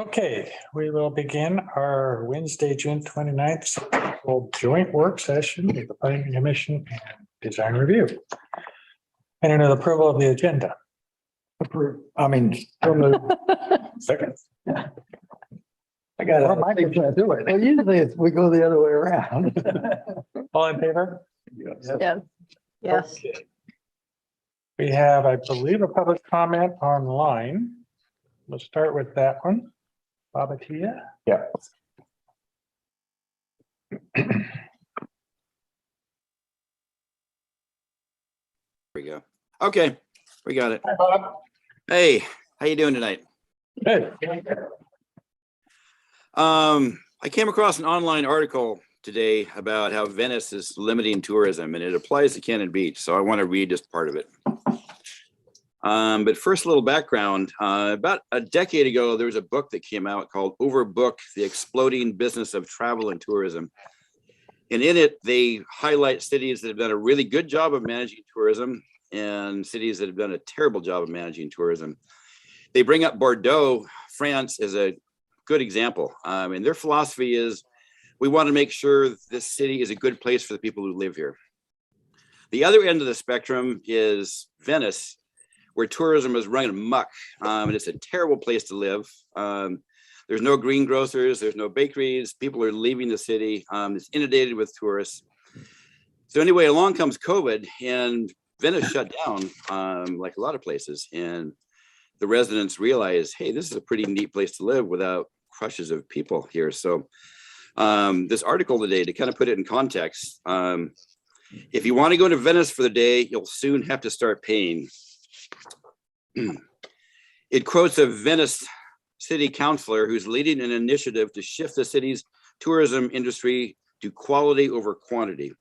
Okay, we will begin our Wednesday, June 29th joint work session with the Planning Commission and Design Review. And another approval of the agenda. Approve. I mean, Second. I got Or Mike is gonna do it. Well, usually we go the other way around. All in favor? Yes. Yes. Okay. We have, I believe, a public comment online. We'll start with that one. Babatia? Yeah. We go. Okay, we got it. Hi, Bob. Hey, how you doing tonight? Good. I came across an online article today about how Venice is limiting tourism, and it applies to Cannon Beach. So I want to read just part of it. But first, a little background. About a decade ago, there was a book that came out called Overbook: The Exploding Business of Travel and Tourism. And in it, they highlight cities that have done a really good job of managing tourism and cities that have done a terrible job of managing tourism. They bring up Bordeaux, France, as a good example. And their philosophy is, we want to make sure this city is a good place for the people who live here. The other end of the spectrum is Venice, where tourism is running amok, and it's a terrible place to live. There's no greengrocers, there's no bakeries, people are leaving the city, it's inundated with tourists. So anyway, along comes COVID, and Venice shut down, like a lot of places, and the residents realized, hey, this is a pretty neat place to live without crushes of people here. So this article today, to kind of put it in context, if you want to go to Venice for the day, you'll soon have to start paying. It quotes a Venice city councilor who's leading an initiative to shift the city's tourism industry to quality over quantity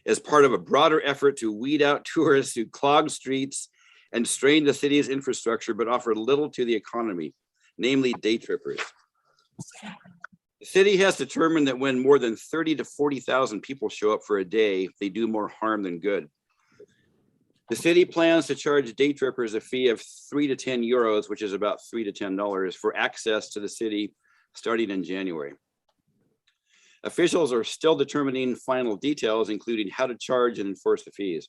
as part of a broader effort to weed out tourists who clog streets and strain the city's infrastructure, but offer little to the economy, namely day trippers. The city has determined that when more than 30 to 40,000 people show up for a day, they do more harm than good. The city plans to charge day trippers a fee of 3 to 10 euros, which is about $3 to $10 for access to the city starting in January. Officials are still determining final details, including how to charge and enforce the fees.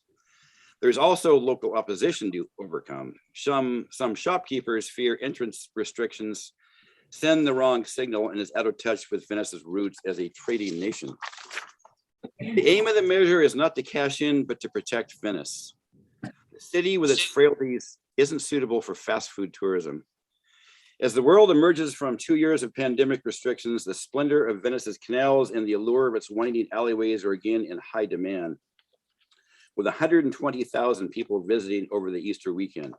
There's also local opposition to overcome. Some shopkeepers fear entrance restrictions send the wrong signal and is out of touch with Venice's roots as a trading nation. The aim of the measure is not to cash in, but to protect Venice. The city with its frailties isn't suitable for fast food tourism. As the world emerges from 2 years of pandemic restrictions, the splendor of Venice's canals and the allure of its winding alleyways are again in high demand, with 120,000 people visiting over the Easter weekend.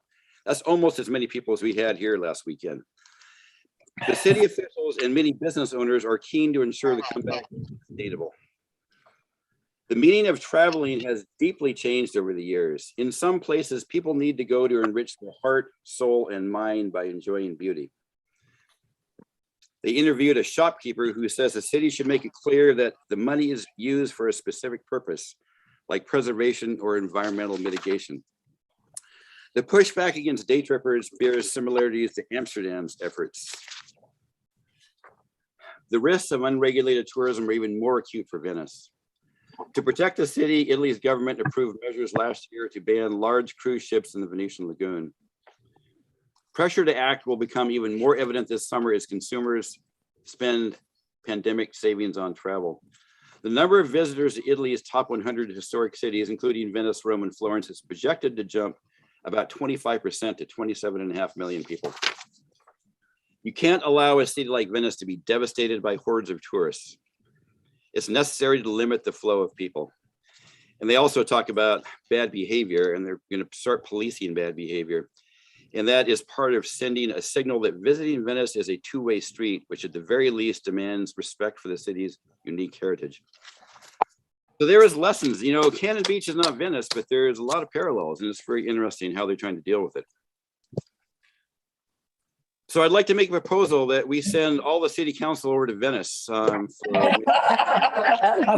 That's almost as many people as we had here last weekend. The city officials and many business owners are keen to ensure the comeback is sustainable. The meaning of traveling has deeply changed over the years. In some places, people need to go to enrich their heart, soul, and mind by enjoying beauty. They interviewed a shopkeeper who says the city should make it clear that the money is used for a specific purpose, like preservation or environmental mitigation. The pushback against day trippers bears similarities to Amsterdam's efforts. The risks of unregulated tourism are even more acute for Venice. To protect the city, Italy's government approved measures last year to ban large cruise ships in the Venetian lagoon. Pressure to act will become even more evident this summer as consumers spend pandemic savings on travel. The number of visitors to Italy's top 100 historic cities, including Venice, Rome, and Florence, is projected to jump about 25% to 27.5 million people. You can't allow a city like Venice to be devastated by hordes of tourists. It's necessary to limit the flow of people. And they also talk about bad behavior, and they're going to start policing bad behavior. And that is part of sending a signal that visiting Venice is a two-way street, which at the very least demands respect for the city's unique heritage. So there is lessons, you know, Cannon Beach is not Venice, but there's a lot of parallels, and it's very interesting how they're trying to deal with it. So I'd like to make a proposal that we send all the city council over to Venice. I'll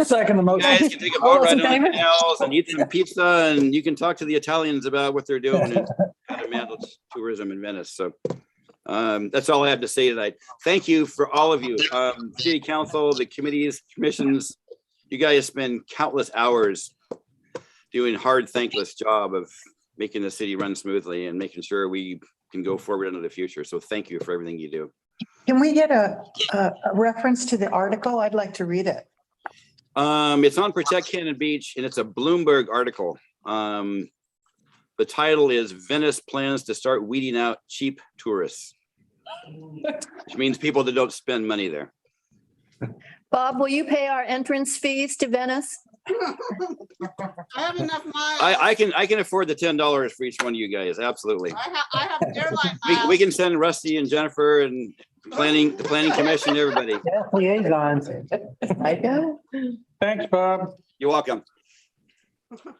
second the You motion. guys can take a boat ride on the canals and eat some pizza, and you can talk to the Italians about what they're doing and how to manage tourism in Venice. So That's all I have to say tonight. Thank you for all of you, city council, the committees, commissions. You guys spend countless hours doing hard, thankless job of making the city run smoothly and making sure we can go forward into the future. So thank you for everything you do. Can we get a reference to the article? I'd like to read it. It's on Protect Cannon Beach and it's a Bloomberg article. The title is Venice plans to start weeding out cheap tourists, which means people that don't spend money there. Bob, will you pay our entrance fees to Venice? I have enough miles. I can afford the $10 for each one of you guys. Absolutely. I have airline miles. We can send Rusty and Jennifer and the planning commission, everybody. Yeah, liaisons. Thanks, Bob. You're welcome.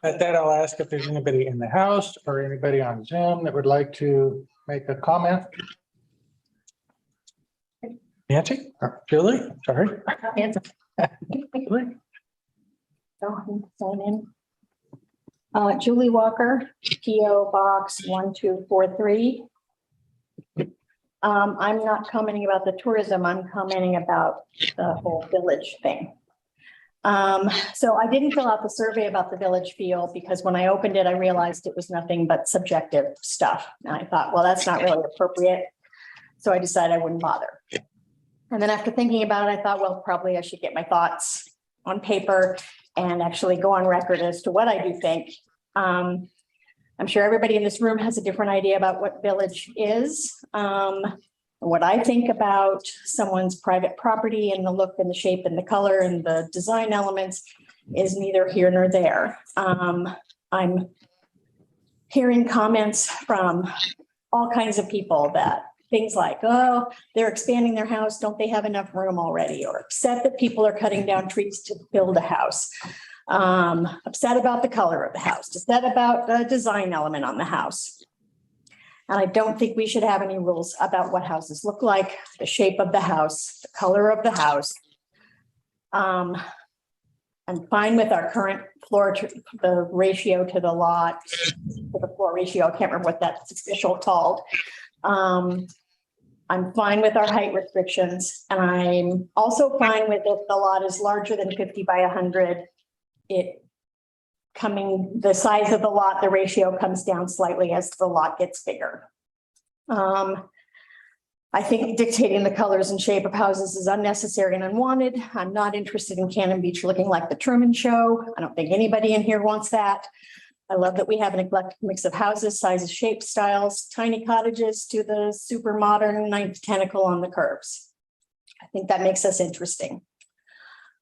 At that, I'll ask if there's anybody in the house or anybody on Zoom that would like to make a comment. Nancy, or Julie, sorry. Julie? Julie Walker, PO Box 1243. I'm not commenting about the tourism, I'm commenting about the whole village thing. So I didn't fill out the survey about the village feel because when I opened it, I realized it was nothing but subjective stuff. And I thought, well, that's not really appropriate. So I decided I wouldn't bother. And then after thinking about it, I thought, well, probably I should get my thoughts on paper and actually go on record as to what I do think. I'm sure everybody in this room has a different idea about what village is. What I think about someone's private property and the look and the shape and the color and the design elements is neither here nor there. I'm hearing comments from all kinds of people that things like, oh, they're expanding their house. Don't they have enough room already? Or upset that people are cutting down trees to build a house. Upset about the color of the house, upset about the design element on the house. And I don't think we should have any rules about what houses look like, the shape of the house, the color of the house. I'm fine with our current floor, the ratio to the lot, to the floor ratio. I can't remember what that's official called. I'm fine with our height restrictions. And I'm also fine with if the lot is larger than 50 by 100, the size of the lot, the ratio comes down slightly as the lot gets bigger. I think dictating the colors and shape of houses is unnecessary and unwanted. I'm not interested in Cannon Beach looking like the Truman Show. I don't think anybody in here wants that. I love that we have an eclectic mix of houses, sizes, shapes, styles, tiny cottages to the super modern ninth tentacle on the curves. I think that makes us interesting.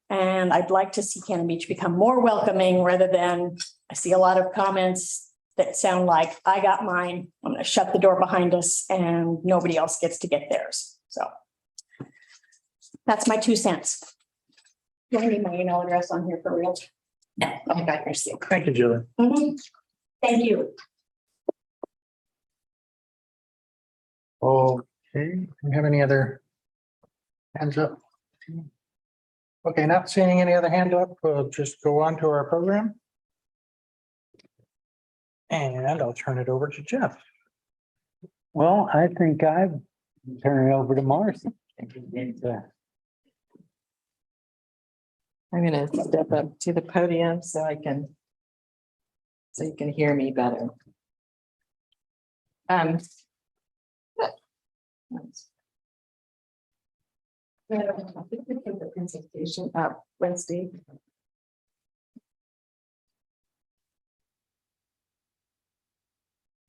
And I'd like to see Cannon Beach become more welcoming rather than, I see a lot of comments that sound like, I got mine, I'm going to shut the door behind us and nobody else gets to get theirs. So that's my 2 cents. You don't need my email address on here for real? No, I got your seal. Thank you, Julie. Thank you. Okay, do you have any other hands up? Okay, not seeing any other hand up, we'll just go on to our program. And I'll turn it over to Jeff. Well, I think I'd turn it over to Marcy. I'm gonna step up to the podium so you can hear me better. I think we can the presentation up Wednesday.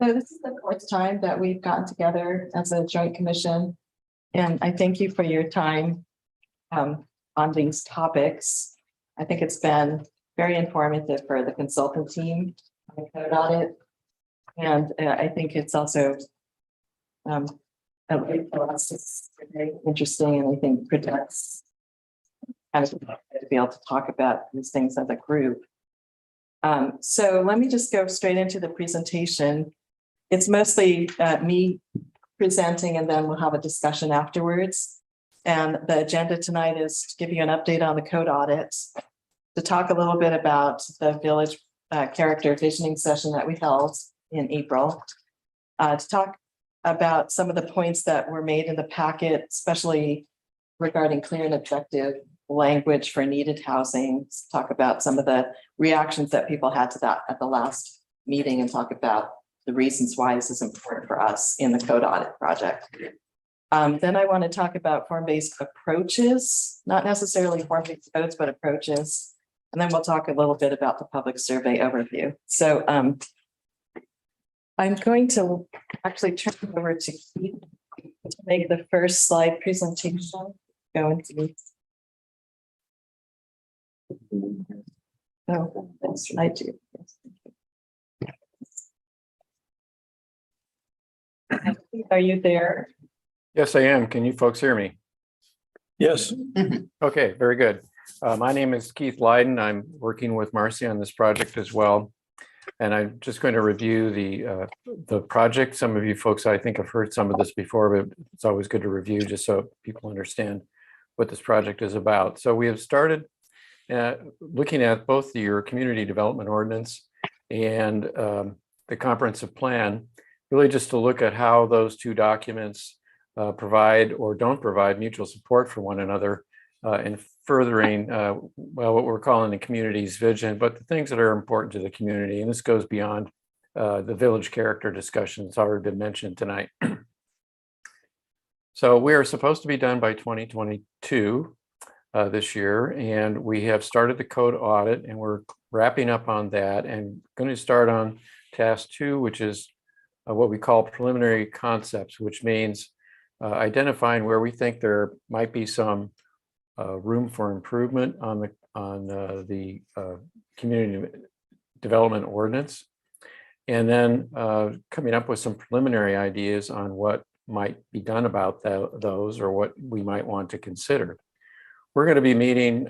So this is the 4th time that we've gotten together as a joint commission. And I thank you for your time on these topics. I think it's been very informative for the consultant team on the code audit. And I think it's also it's very interesting, and I think protects kind of to be able to talk about these things as a group. So let me just go straight into the presentation. It's mostly me presenting, and then we'll have a discussion afterwards. And the agenda tonight is to give you an update on the code audit, to talk a little bit about the village character visioning session that we held in April, to talk about some of the points that were made in the packet, especially regarding clear and objective language for needed housing. Talk about some of the reactions that people had to that at the last meeting and talk about the reasons why this is important for us in the code audit project. Then I want to talk about form-based approaches, not necessarily form-based codes, but approaches. And then we'll talk a little bit about the public survey overview. So I'm going to actually turn it over to Keith to make the first slide presentation. Go into. Oh, that's what I do. Yes, thank you. Are you there? Yes, I am. Can you folks hear me? Yes. Okay, very good. My name is Keith Lyden. I'm working with Marcy on this project as well. And I'm just going to review the project. Some of you folks, I think, have heard some of this before, but it's always good to review just so people understand what this project is about. So we have started looking at both your community development ordinance and the comprehensive plan, really just to look at how those two documents provide or don't provide mutual support for one another in furthering, well, what we're calling the community's vision, but the things that are important to the community. And this goes beyond the village character discussion that's already been mentioned tonight. So we are supposed to be done by 2022 this year, and we have started the code audit, and we're wrapping up on that and going to start on task 2, which is what we call preliminary concepts, which means identifying where we think there might be some room for improvement on the community development ordinance, and then coming up with some preliminary ideas on what might be done about those or what we might want to consider. We're going to be meeting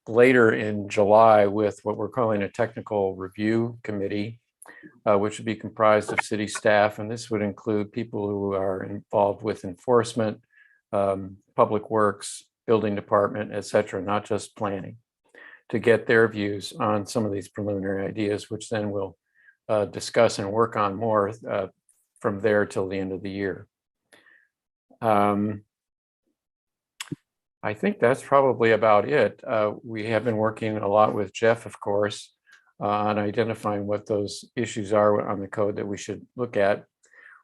later in July with what we're calling a technical review committee, which would be comprised of city staff, and this would include people who are involved with enforcement, public works, building department, et cetera, not just planning, to get their views on some of these preliminary ideas, which then we'll discuss and work on more from there till the end of the year. I think that's probably about it. We have been working a lot with Jeff, of course, on identifying what those issues are on the code that we should look at.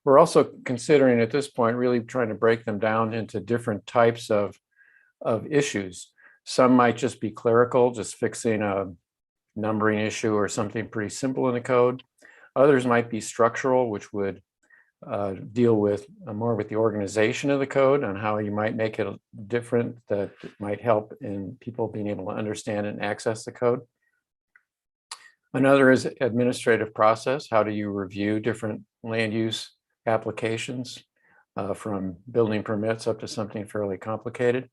We're also considering at this point really trying to break them down into different types of issues. Some might just be clerical, just fixing a numbering issue or something pretty simple in the code. Others might be structural, which would deal with more with the organization of the code and how you might make it different that might help in people being able to understand and access the code. Another is administrative process. How do you review different land use applications from building permits up to something fairly complicated?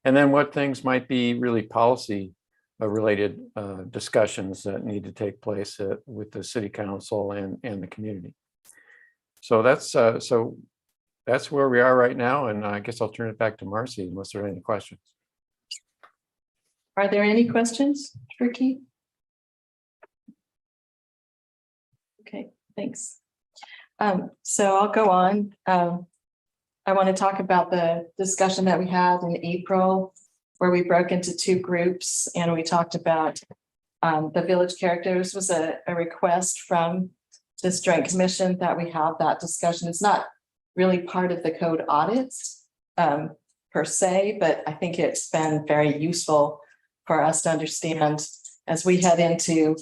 And then what things might be really policy related discussions that need to take place with the city council and the community. So that's where we are right now. And I guess I'll turn it back to Marcy unless there are any questions. Are there any questions for Keith? Okay, thanks. So I'll go on. I want to talk about the discussion that we had in April, where we broke into 2 groups and we talked about the village characters. Was a request from this joint commission that we have that discussion. It's not really part of the code audits per se, but I think it's been very useful for us to understand as we head into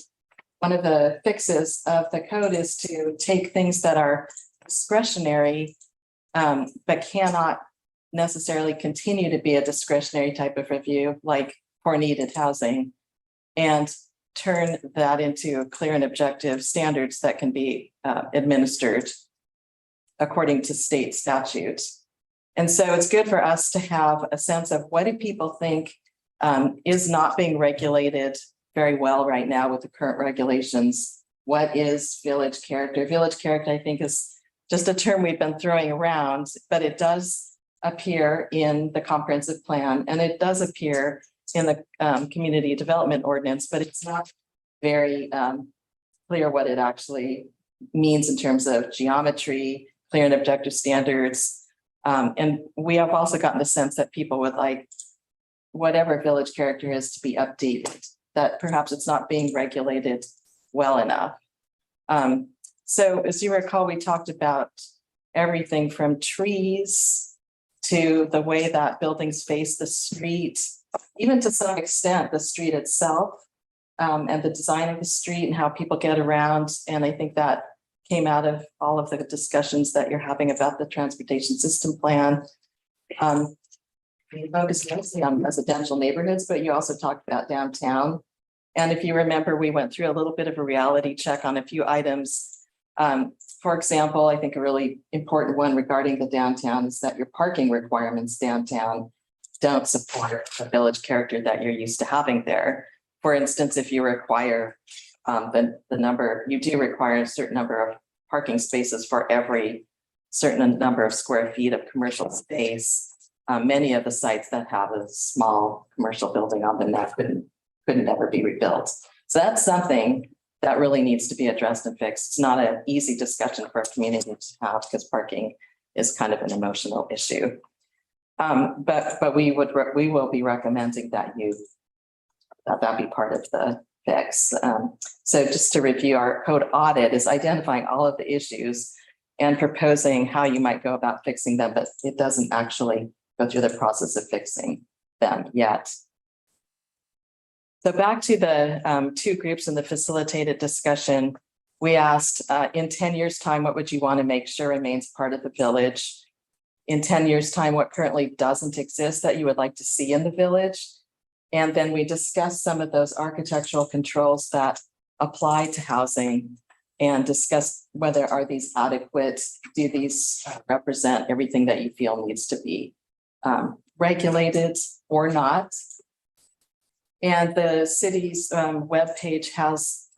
one of the fixes of the code is to take things that are discretionary, but cannot necessarily continue to be a discretionary type of review, like for needed housing, and turn that into clear and objective standards that can be administered according to state statutes. And so it's good for us to have a sense of what do people think is not being regulated very well right now with the current regulations. What is village character? Village character, I think, is just a term we've been throwing around, but it does appear in the comprehensive plan and it does appear in the community development ordinance, but it's not very clear what it actually means in terms of geometry, clear and objective standards. And we have also gotten the sense that people would like whatever village character is to be updated, that perhaps it's not being regulated well enough. So as you recall, we talked about everything from trees to the way that buildings face the street, even to some extent, the street itself, and the design of the street and how people get around. And I think that came out of all of the discussions that you're having about the transportation system plan. We focused mostly on residential neighborhoods, but you also talked about downtown. And if you remember, we went through a little bit of a reality check on a few items. For example, I think a really important one regarding the downtown is that your parking requirements downtown don't support the village character that you're used to having there. For instance, if you require the number, you do require a certain number of parking spaces for every certain number of square feet of commercial space. Many of the sites that have a small commercial building on them that couldn't ever be rebuilt. So that's something that really needs to be addressed and fixed. It's not an easy discussion for a community to have because parking is kind of an emotional issue. But we will be recommending that that be part of the fix. So just to review, our code audit is identifying all of the issues and proposing how you might go about fixing them, but it doesn't actually go through the process of fixing them yet. So back to the two groups in the facilitated discussion, we asked in 10 years' time, what would you want to make sure remains part of the village? In 10 years' time, what currently doesn't exist that you would like to see in the village? And then we discussed some of those architectural controls that apply to housing and discussed whether are these adequate, do these represent everything that you feel needs to be regulated or not. And the city's webpage has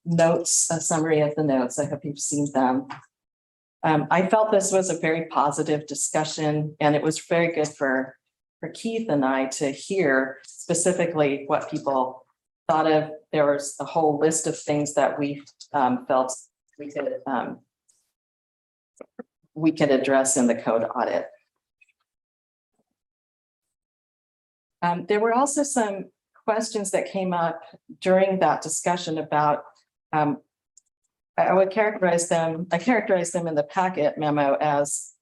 notes, a summary of the notes. I hope you've seen them. I felt this was a very positive discussion, and it was very good for Keith and I to hear specifically what people thought of. There was a whole list of things that we felt we could address in the code audit. There were also some questions that came up during that discussion about, I would characterize them, I characterized them in the packet memo as,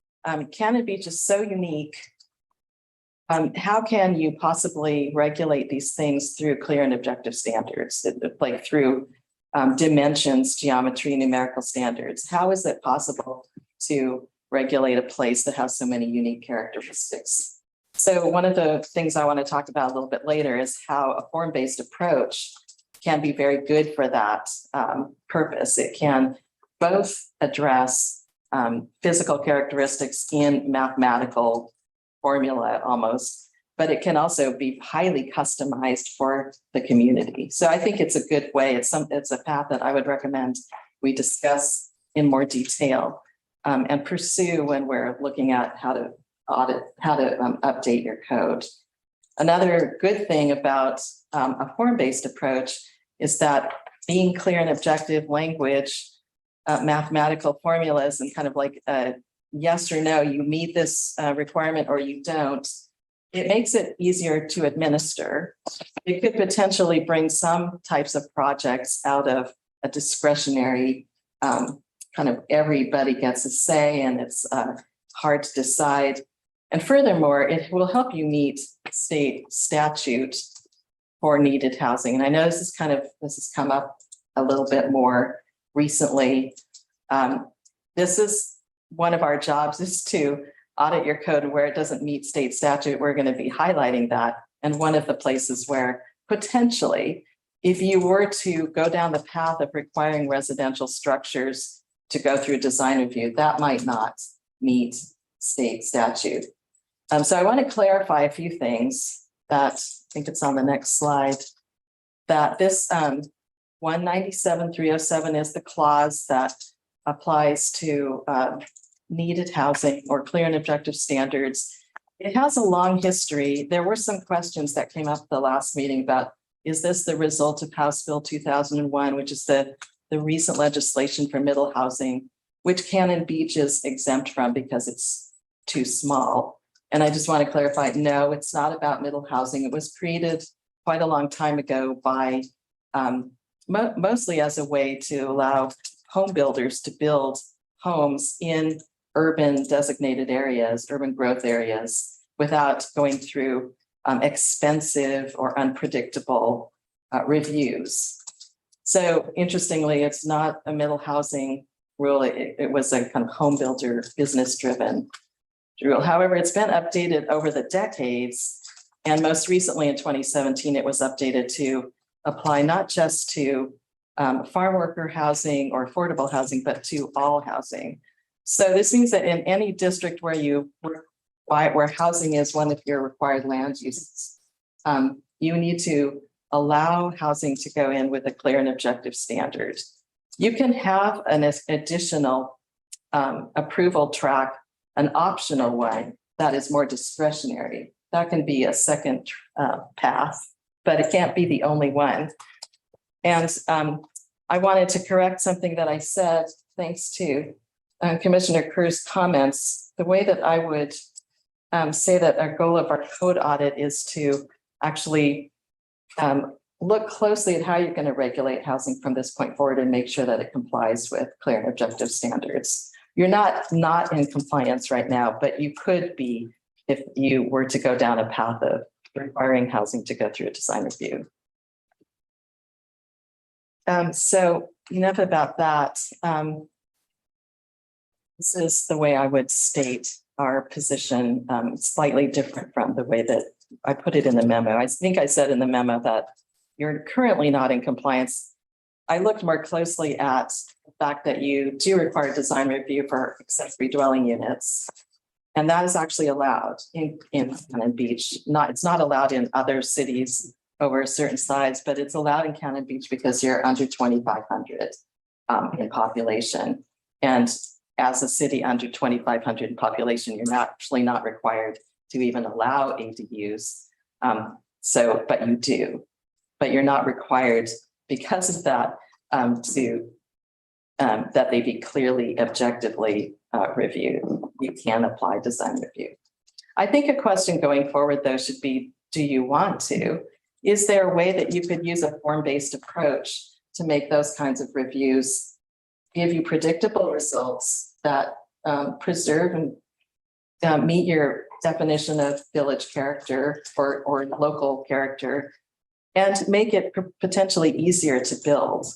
Cannon Beach is so unique. How can you possibly regulate these things through clear and objective standards, like through dimensions, geometry, numerical standards? How is it possible to regulate a place that has so many unique characteristics? So one of the things I want to talk about a little bit later is how a form-based approach can be very good for that purpose. It can both address physical characteristics in mathematical formula almost, but it can also be highly customized for the community. So I think it's a good way. It's a path that I would recommend we discuss in more detail and pursue when we're looking at how to audit, how to update your code. Another good thing about a form-based approach is that being clear and objective language, mathematical formulas, and kind of like a yes or no, you meet this requirement or you don't, it makes it easier to administer. It could potentially bring some types of projects out of a discretionary kind of everybody gets a say and it's hard to decide. And furthermore, it will help you meet state statute for needed housing. And I know this has come up a little bit more recently. This is one of our jobs is to audit your code, and where it doesn't meet state statute, we're going to be highlighting that. And one of the places where potentially, if you were to go down the path of requiring residential structures to go through design review, that might not meet state statute. So I want to clarify a few things that I think it's on the next slide, that this 197.307 is the clause that applies to needed housing or clear and objective standards. It has a long history. There were some questions that came up at the last meeting about, is this the result of House Bill 2001, which is the recent legislation for middle housing, which Cannon Beach is exempt from because it's too small. And I just want to clarify, no, it's not about middle housing. It was created quite a long time ago by mostly as a way to allow home builders to build homes in urban designated areas, urban growth areas, without going through expensive or unpredictable reviews. So interestingly, it's not a middle housing rule. It was a kind of home builder business driven rule. However, it's been updated over the decades. And most recently in 2017, it was updated to apply not just to farm worker housing or affordable housing, but to all housing. So this means that in any district where housing is one of your required land uses, you need to allow housing to go in with a clear and objective standard. You can have an additional approval track, an optional one that is more discretionary. That can be a second path, but it can't be the only one. And I wanted to correct something that I said, thanks to Commissioner Cruz's comments. The way that I would say that our goal of our code audit is to actually look closely at how you're going to regulate housing from this point forward and make sure that it complies with clear and objective standards. You're not in compliance right now, but you could be if you were to go down a path of requiring housing to go through a design review. So enough about that. This is the way I would state our position, slightly different from the way that I put it in the memo. I think I said in the memo that you're currently not in compliance. I looked more closely at the fact that you do require design review for accessory dwelling units. And that is actually allowed in Cannon Beach. It's not allowed in other cities over a certain size, but it's allowed in Cannon Beach because you're under 2,500 in population. And as a city under 2,500 in population, you're actually not required to even allow ADUs. But you do, but you're not required because of that that they be clearly, objectively reviewed. You can apply design review. I think a question going forward though should be, do you want to? Is there a way that you could use a form-based approach to make those kinds of reviews give you predictable results that preserve and meet your definition of village character or local character and make it potentially easier to build?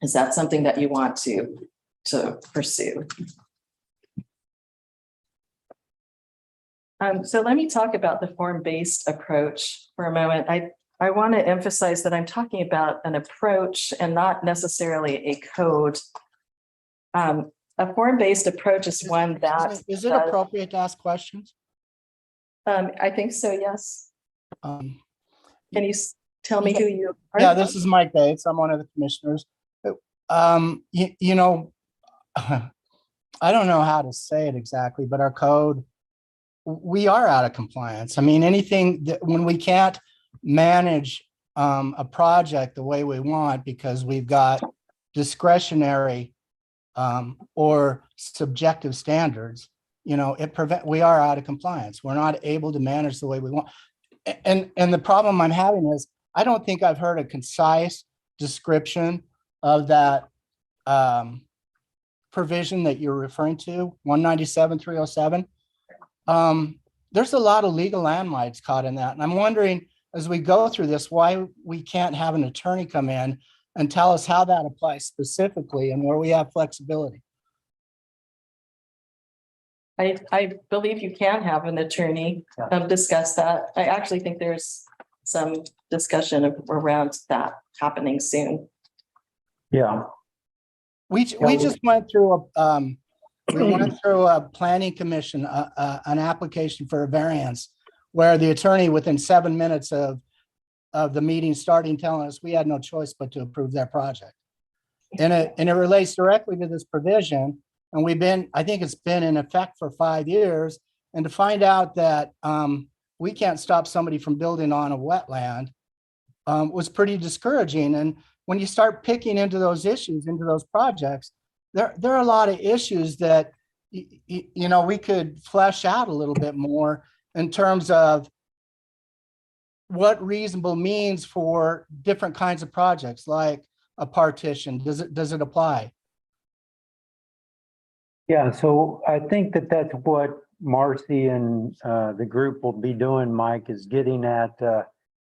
Is that something that you want to pursue? So let me talk about the form-based approach for a moment. I want to emphasize that I'm talking about an approach and not necessarily a code. A form-based approach is one that— Is it appropriate to ask questions? I think so, yes. Um, Can you tell me who you are? Yeah, this is Mike Bates. I'm one of the commissioners. You know, I don't know how to say it exactly, but our code, we are out of compliance. I mean, anything that when we can't manage a project the way we want because we've got discretionary or subjective standards, you know, we are out of compliance. We're not able to manage the way we want. And the problem I'm having is I don't think I've heard a concise description of that provision that you're referring to, 197.307. There's a lot of legal landmines caught in that. And I'm wondering, as we go through this, why we can't have an attorney come in and tell us how that applies specifically and where we have flexibility. I believe you can have an attorney discuss that. I actually think there's some discussion around that happening soon. Yeah. We just went through a planning commission, an application for a variance where the attorney within 7 minutes of the meeting starting telling us we had no choice but to approve their project. And it relates directly to this provision. And I think it's been in effect for 5 years. And to find out that we can't stop somebody from building on a wetland was pretty discouraging. And when you start picking into those issues, into those projects, there are a lot of issues that, we could flesh out a little bit more in terms of what reasonable means for different kinds of projects, like a partition. Does it apply? Yeah, so I think that's what Marcy and the group will be doing, Mike, is getting at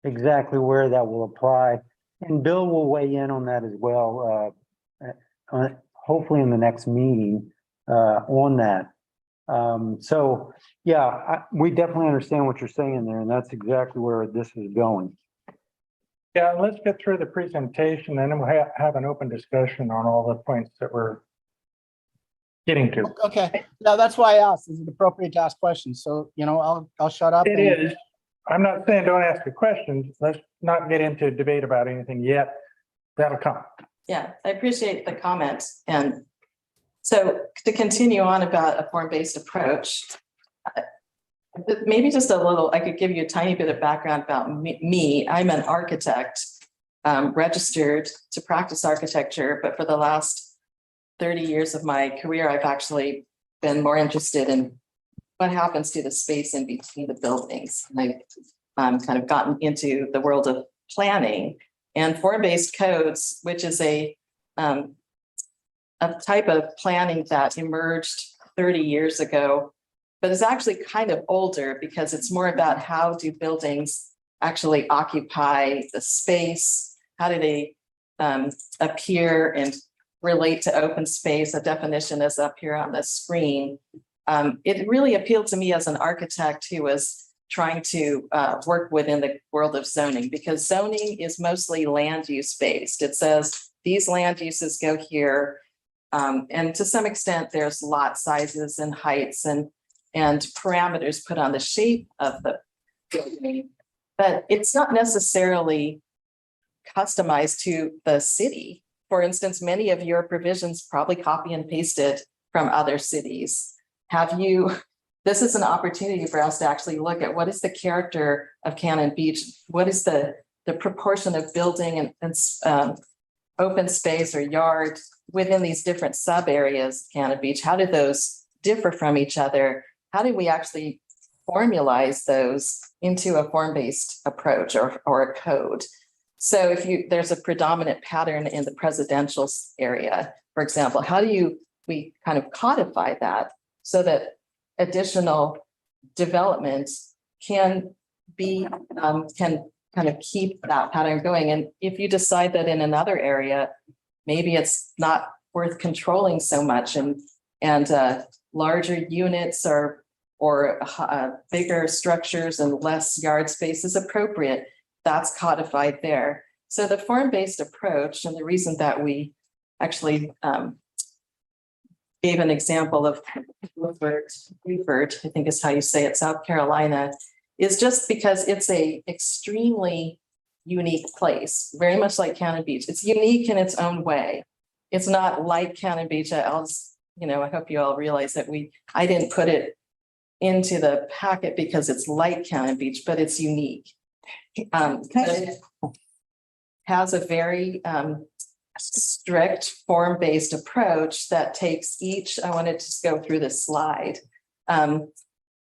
exactly where that will apply. And Bill will weigh in on that as well, hopefully in the next meeting on that. So, yeah, we definitely understand what you're saying there, and that's exactly where this is going. Yeah, let's get through the presentation and then we'll have an open discussion on all the points that we're getting to. Okay, now that's why I asked, is it appropriate to ask questions? So, I'll shut up. It is. I'm not saying don't ask a question. Let's not get into debate about anything yet. That'll come. Yeah, I appreciate the comment. And so to continue on about a form-based approach, maybe just a little, I could give you a tiny bit of background about me. I'm an architect, registered to practice architecture, but for the last 30 years of my career, I've actually been more interested in what happens to the space in between the buildings. And I've kind of gotten into the world of planning and form-based codes, which is a type of planning that emerged 30 years ago, but is actually kind of older because it's more about how do buildings actually occupy the space? How do they appear and relate to open space? A definition is up here on the screen. It really appealed to me as an architect who was trying to work within the world of zoning, because zoning is mostly land use based. It says these land uses go here. And to some extent, there's lot sizes and heights and parameters put on the shape of the building, but it's not necessarily customized to the city. For instance, many of your provisions probably copy and pasted from other cities. This is an opportunity for us to actually look at what is the character of Cannon Beach? What is the proportion of building and open space or yard within these different sub areas, Cannon Beach? How do those differ from each other? How do we actually formalize those into a form-based approach or a code? So there's a predominant pattern in the presidential area, for example, how do we kind of codify that so that additional development can kind of keep that pattern going? And if you decide that in another area, maybe it's not worth controlling so much and larger units or bigger structures and less yard space is appropriate, that's codified there. So the form-based approach, and the reason that we actually gave an example of Beaufort, I think is how you say it, South Carolina, is just because it's a extremely unique place, very much like Cannon Beach. It's unique in its own way. It's not like Cannon Beach. I hope you all realize that I didn't put it into the packet because it's like Cannon Beach, but it's unique. It has a very strict form-based approach that takes I wanted to just go through this slide.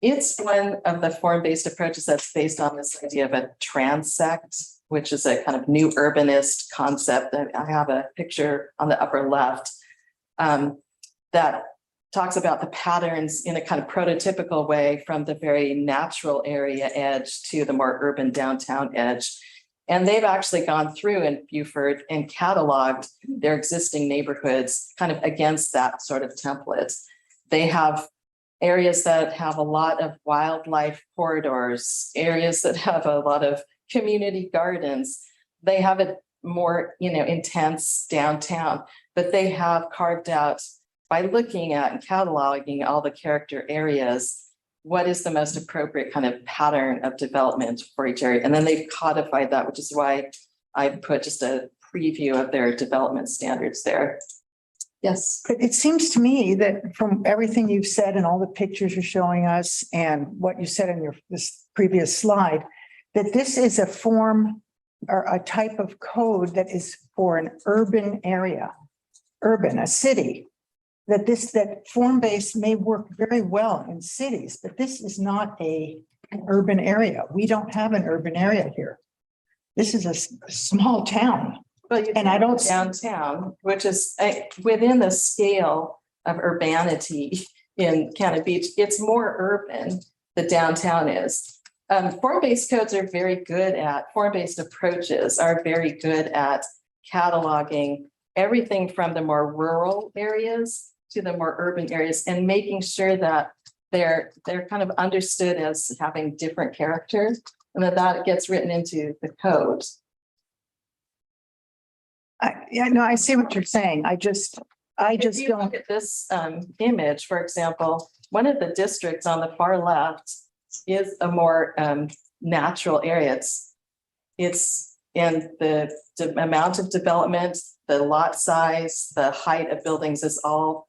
It's one of the form-based approaches that's based on this idea of a transect, which is a kind of new urbanist concept. I have a picture on the upper left that talks about the patterns in a kind of prototypical way from the very natural area edge to the more urban downtown edge. And they've actually gone through in Beaufort and cataloged their existing neighborhoods kind of against that sort of template. They have areas that have a lot of wildlife corridors, areas that have a lot of community gardens. They have a more, intense downtown, but they have carved out, by looking at and cataloging all the character areas, what is the most appropriate kind of pattern of development for each area? And then they've codified that, which is why I put just a preview of their development standards there. Yes. But it seems to me that from everything you've said and all the pictures you're showing us and what you said in this previous slide, that this is a form or a type of code that is for an urban area, a city. that form-based may work very well in cities, but this is not an urban area. We don't have an urban area here. This is a small town. But you And I don't- downtown, which is within the scale of urbanity in Cannon Beach, it's more urban, the downtown is. Form-based codes are very good at, form-based approaches are very good at cataloging everything from the more rural areas to the more urban areas and making sure that they're kind of understood as having different characters and that gets written into the code. I see what you're saying. I just If you don't. look at this image, for example, one of the districts on the far left is a more natural area. It's in the amount of development, the lot size, the height of buildings is all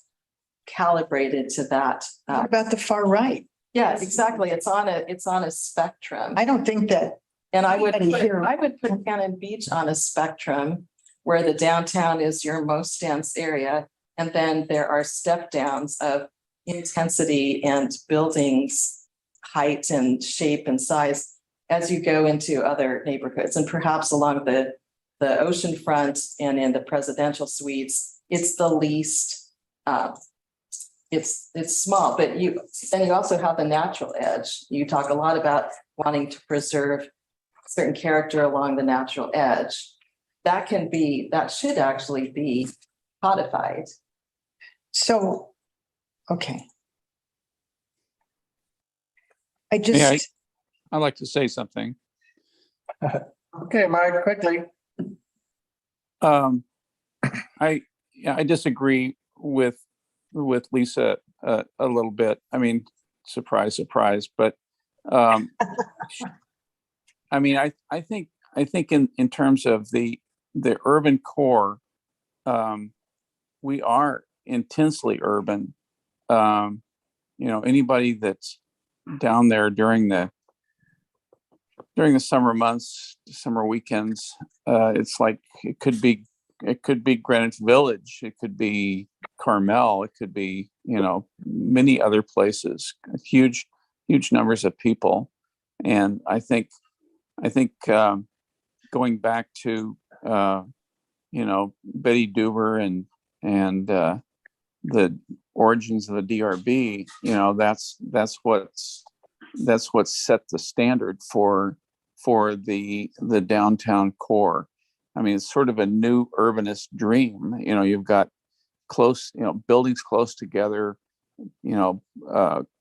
calibrated to that. What about the far right? Yeah, exactly. It's on a spectrum. I don't think that. And I would Anybody here- put Cannon Beach on a spectrum where the downtown is your most dense area. And then there are step downs of intensity and buildings, height and shape and size as you go into other neighborhoods and perhaps along the ocean front and in the presidential suites, it's the least, it's small, but you also have the natural edge. You talk a lot about wanting to preserve certain character along the natural edge. That should actually be codified. So, okay. I'd like to say something. Okay, Mike, quickly. I disagree with Lisa a little bit. I mean, surprise, surprise, but I mean, I think in terms of the urban core, we are intensely urban. Anybody that's down there during the summer months, summer weekends, it's like it could be Greenwich Village, it could be Carmel, it could be many other places, huge numbers of people. And I think going back to Betty Duber and the origins of the DRB, that's what's set the standard for the downtown core. I mean, it's sort of a new urbanist dream. You've got buildings close together,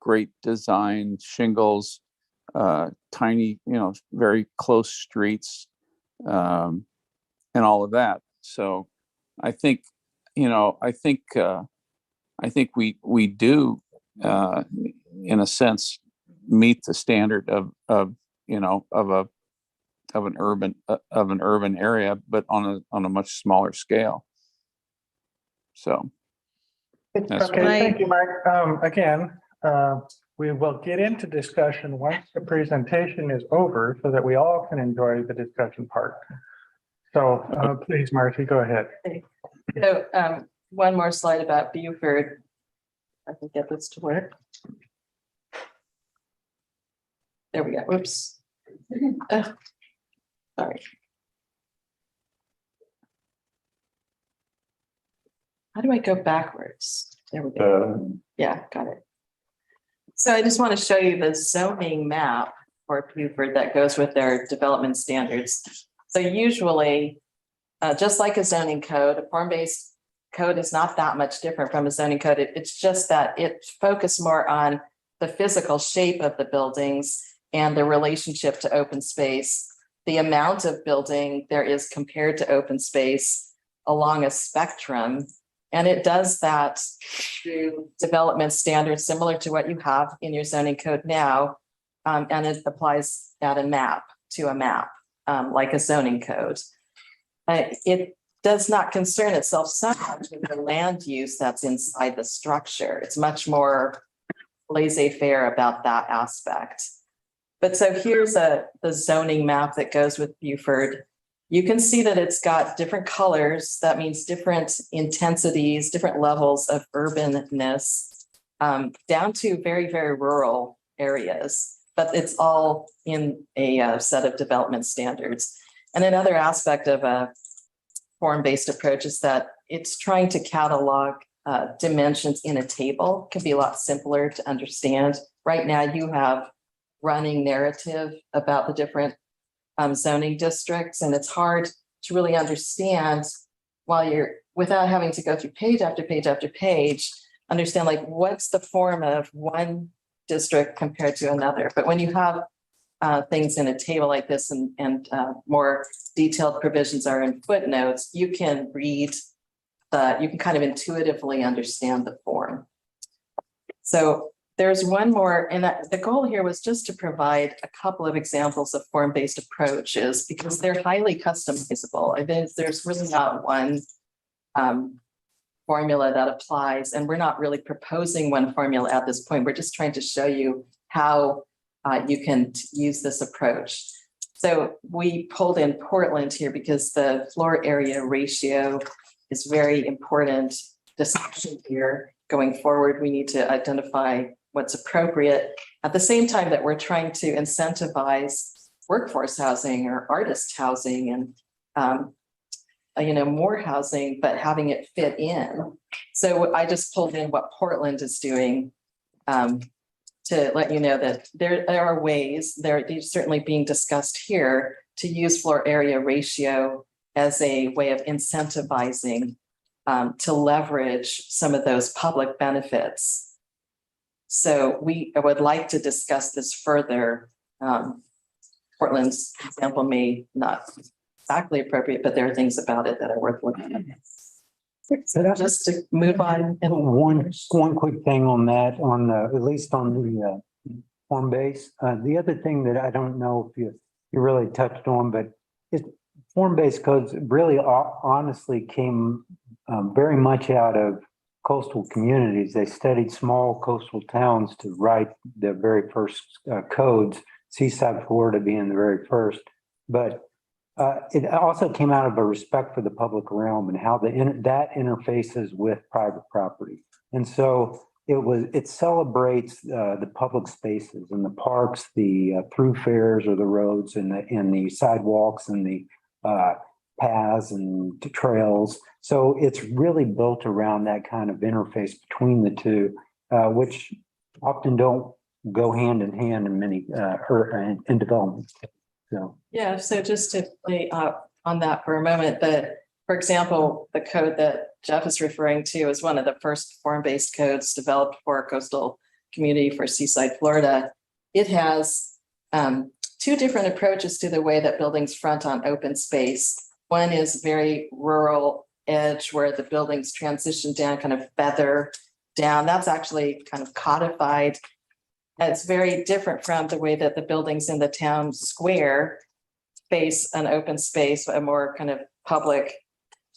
great design, shingles, tiny, very close streets, and all of that. So I think we do, in a sense, meet the standard of an urban area, but on a much smaller scale. So. That's Okay, thank you, Mike. Again, we will get into discussion once the presentation is over so that we all can enjoy the discussion part. So please, Marcy, go ahead. So one more slide about Buford. I can get this to work. There we go. Whoops. Sorry. How do I go backwards? There we go. Yeah, got it. So I just want to show you the zoning map for Buford that goes with their development standards. So usually, just like a zoning code, a form-based code is not that much different from a zoning code. It's just that it focused more on the physical shape of the buildings and the relationship to open space, the amount of building there is compared to open space along a spectrum. And it does that through development standards similar to what you have in your zoning code now. And it applies at a map, like a zoning code. It does not concern itself so much with the land use that's inside the structure. It's much more laissez-faire about that aspect. But so here's the zoning map that goes with Buford. You can see that it's got different colors. That means different intensities, different levels of urbanness, down to very, very rural areas. But it's all in a set of development standards. And another aspect of a form-based approach is that it's trying to catalog dimensions in a table. Can be a lot simpler to understand. Right now, you have running narrative about the different zoning districts, and it's hard to really understand while you're, without having to go through page after page after page, understand like what's the form of one district compared to another. But when you have things in a table like this and more detailed provisions are in footnotes, you can read you can kind of intuitively understand the form. So there's one more, and the goal here was just to provide a couple of examples of form-based approaches because they're highly customizable. I think there's really not one formula that applies, and we're not really proposing one formula at this point. We're just trying to show you how you can use this approach. So we pulled in Portland here because the floor area ratio is very important discussion here. Going forward, we need to identify what's appropriate at the same time that we're trying to incentivize workforce housing or artist housing and more housing, but having it fit in. So I just pulled in what Portland is doing to let you know that there are ways, these certainly being discussed here, to use floor area ratio as a way of incentivizing to leverage some of those public benefits. So I would like to discuss this further. Portland's example may not be exactly appropriate, but there are things about it that are worth looking at. So just to move on. One quick thing on that, at least on the form base. The other thing that I don't know if you really touched on, but form-based codes really honestly came very much out of coastal communities. They studied small coastal towns to write the very first codes, Seaside, Florida being the very first. But it also came out of a respect for the public realm and how that interfaces with private property. And so it celebrates the public spaces and the parks, the thoroughfares or the roads and the sidewalks and the paths and the trails. So it's really built around that kind of interface between the two, which often don't go hand in hand in many in development. So yeah, so just to play on that for a moment, for example, the code that Jeff is referring to is one of the first form-based codes developed for a coastal community for Seaside, Florida. It has two different approaches to the way that buildings front on open space. One is very rural edge where the buildings transition down, kind of feather down. That's actually kind of codified. And it's very different from the way that the buildings in the town square face an open space, a more kind of public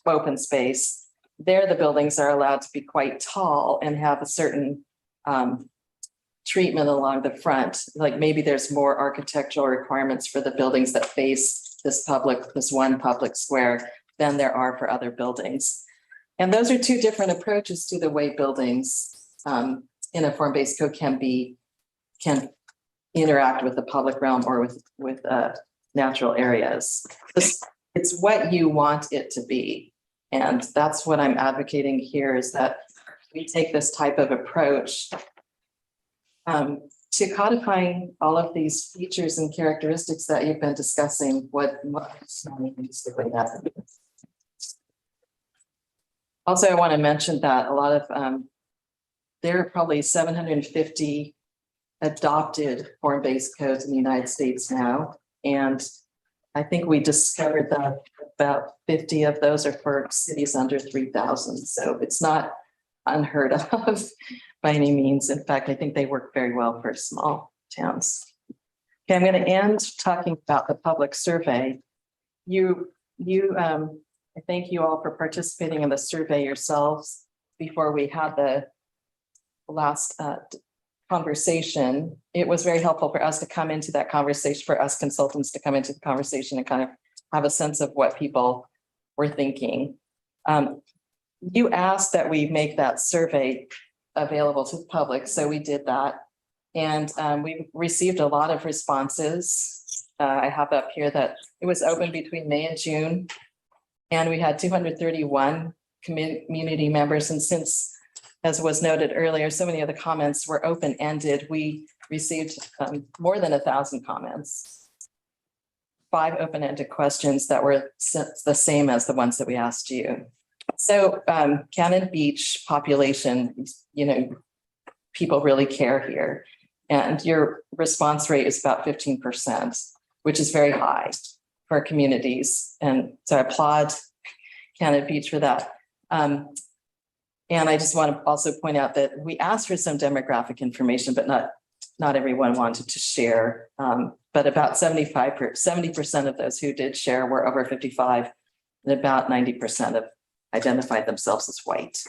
open space. There, the buildings are allowed to be quite tall and have a certain treatment along the front. Like maybe there's more architectural requirements for the buildings that face this one public square than there are for other buildings. And those are two different approaches to the way buildings in a form-based code can interact with the public realm or with natural areas. It's what you want it to be. And that's what I'm advocating here, is that we take this type of approach to codifying all of these features and characteristics that you've been discussing. Also, I want to mention that a lot of there are probably 750 adopted form-based codes in the United States now. And I think we discovered that about 50 of those are for cities under 3,000. So it's not unheard of by any means. In fact, I think they work very well for small towns. Okay, I'm going to end talking about the public survey. I thank you all for participating in the survey yourselves before we had the last conversation. It was very helpful for us to come into that conversation, for us consultants to come into the conversation and kind of have a sense of what people were thinking. You asked that we make that survey available to the public, so we did that. And we received a lot of responses. I have up here that it was open between May and June. And we had 231 community members. And since, as was noted earlier, so many of the comments were open-ended, we received more than 1,000 comments. 5 open-ended questions that were the same as the ones that we asked you. So Cannon Beach population, people really care here. And your response rate is about 15%, which is very high for not And so I applaud Cannon Beach for that. And I just want to also point out that we asked for some demographic information, but not everyone wanted to share. But about 70% of those who did share were over 55, and about 90% have identified themselves as white.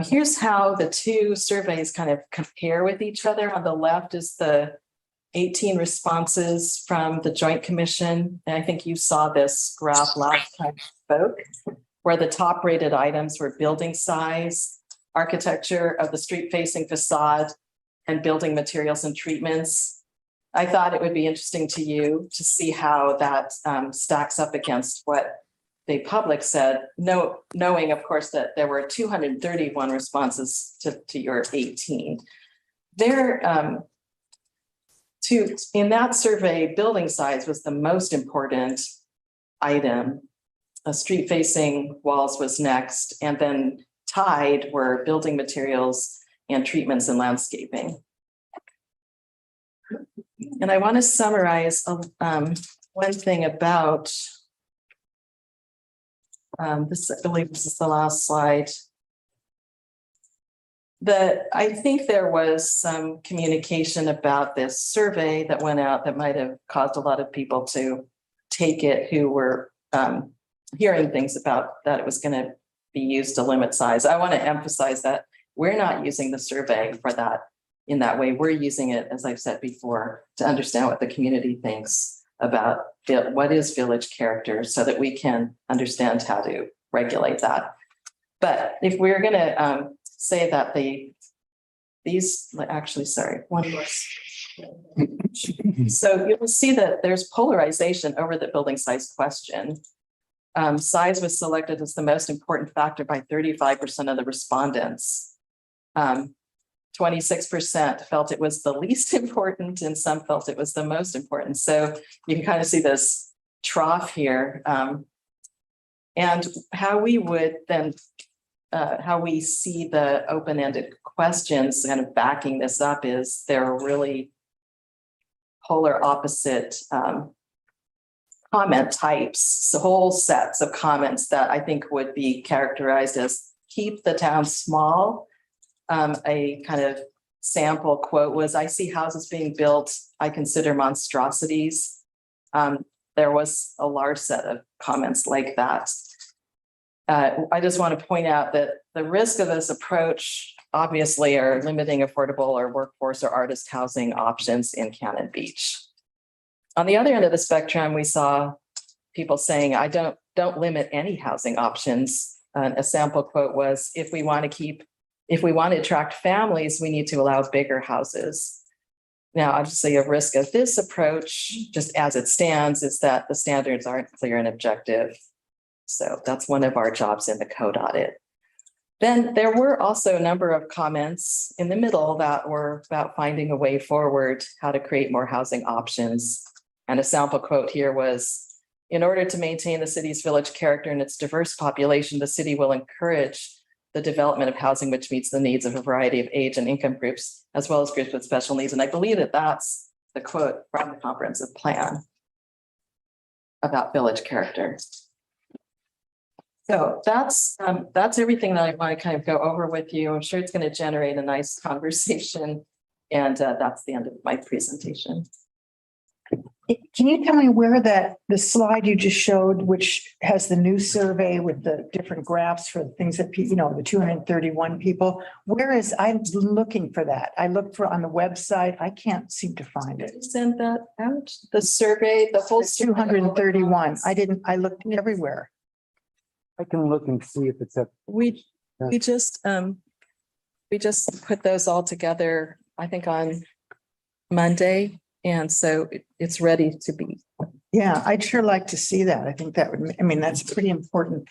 Here's how the two surveys kind of compare with each other. On the left is the 18 responses from the Joint Commission. And I think you saw this graph last time you spoke, where the top rated items were building size, architecture of the street facing facade, and building materials and treatments. I thought it would be interesting to you to see how that stacks up against what the public said, knowing of course that there were 231 responses to your 18. In that survey, building size was the most important item. Street facing walls was next, and then tied were building materials and treatments and landscaping. And I want to summarize one thing about this. I believe this is the last slide. I think there was some communication about this survey that went out that might have caused a lot of people to take it who were hearing things about that it was going to be used to limit size. I want to emphasize that we're not using the survey for that in that way. We're using it, as I've said before, to understand what the community thinks about what is village character so that we can understand how to regulate that. But if we're going to say that one more. So you will see that there's polarization over the building size question. Size was selected as the most important factor by 35% of the respondents. 26% felt it was the least important, and some felt it was the most important. So you can kind of see this trough here. And how we would then how we see the open-ended questions kind of backing this up is there are really polar opposite comment types, so whole sets of comments that I think would be characterized as keep the town small. A kind of sample quote was, I see houses being built I consider monstrosities. There was a large set of comments like that. I just want to point out that the risk of this approach obviously are limiting affordable or workforce or artist housing options in Cannon Beach. On the other end of the spectrum, we saw people saying, I don't limit any housing options. A sample quote was, if we want to attract families, we need to allow bigger houses. Now, obviously, a risk of this approach, just as it stands, is that the standards aren't clear and objective. So that's one of our jobs in the code audit. Then there were also a number of comments in the middle that were about finding a way forward, how to create more housing options. And a sample quote here was, in order to maintain the city's village character and its diverse population, the city will encourage the development of housing which meets the needs of a variety of age and income groups, as well as groups with special needs. And I believe that that's the quote from the comprehensive plan about village character. So that's everything that I want to kind of go over with you. I'm sure it's going to generate a nice conversation. And that's the end of my presentation. Can you tell me where the slide you just showed, which has the new survey with the different graphs for the things that, the 231 people, I'm looking for that. I looked for on the website. I can't seem to find it. Send that out, the survey, the whole. 231. I looked everywhere. I can look and see if it's up. We just put those all together, I think on Monday. And so it's ready to be. Yeah, I'd sure like to see that. I think that would, that's a pretty important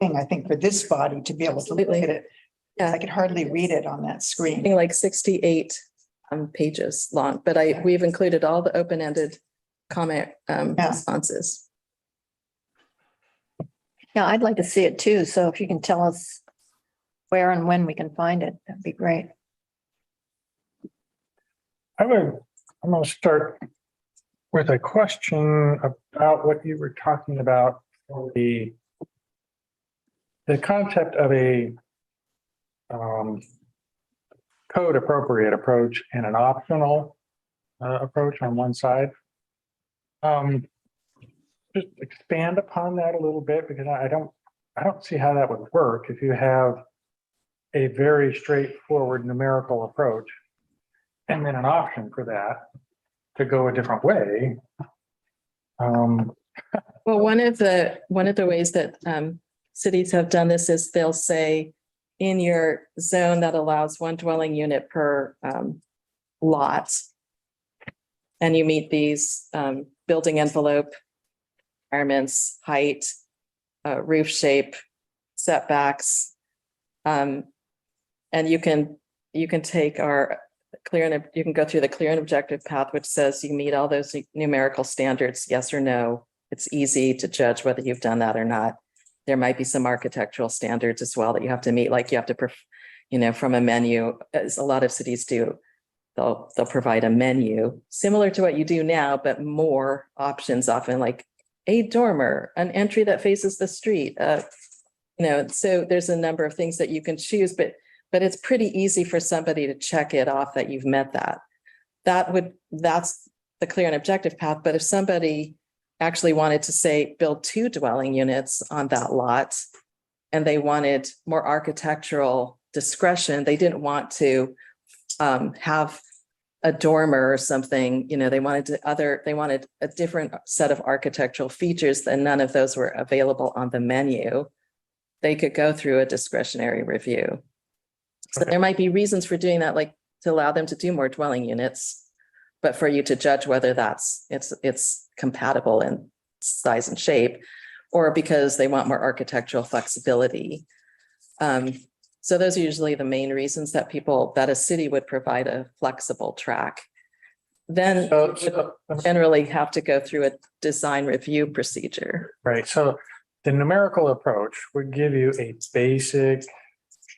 thing, I think, for this body to be able to look at it. Yeah. I could hardly read it on that screen. Like 68 pages long, but we've included all the open-ended comment responses. Yeah, I'd like to see it too. So if you can tell us where and when we can find it, that'd be great. I'm going to start with a question about what you were talking about, the concept of a code appropriate approach and an optional approach on one side. Just expand upon that a little bit, because I don't see how that would work if you have a very straightforward numerical approach and then an option for that to go a different way. Well, one of the ways that cities have done this is they'll say in your zone that allows one dwelling unit per lot, and you meet these building envelope requirements, height, roof shape, setbacks, and you can take our you can go through the clear and objective path, which says you meet all those numerical standards, yes or no. It's easy to judge whether you've done that or not. There might be some architectural standards as well that you have to meet, like you have to, from a menu, as a lot of cities do. They'll provide a menu similar to what you do now, but more options, often like a dormer, an entry that faces the street. So there's a number of things that you can choose, but it's pretty easy for somebody to check it off that you've met that. That's the clear and objective path. But if somebody actually wanted to say build 2 dwelling units on that lot, and they wanted more architectural discretion, they didn't want to have a dormer or something, they wanted a different set of architectural features, and none of those were available on the menu. They could go through a discretionary review. So there might be reasons for doing that, like to allow them to do more dwelling units, but for you to judge whether it's compatible in size and shape, or because they want more architectural flexibility. So those are usually the main reasons that a city would provide a flexible track. Then generally have to go through a design review procedure. Right. So the numerical approach would give you a basic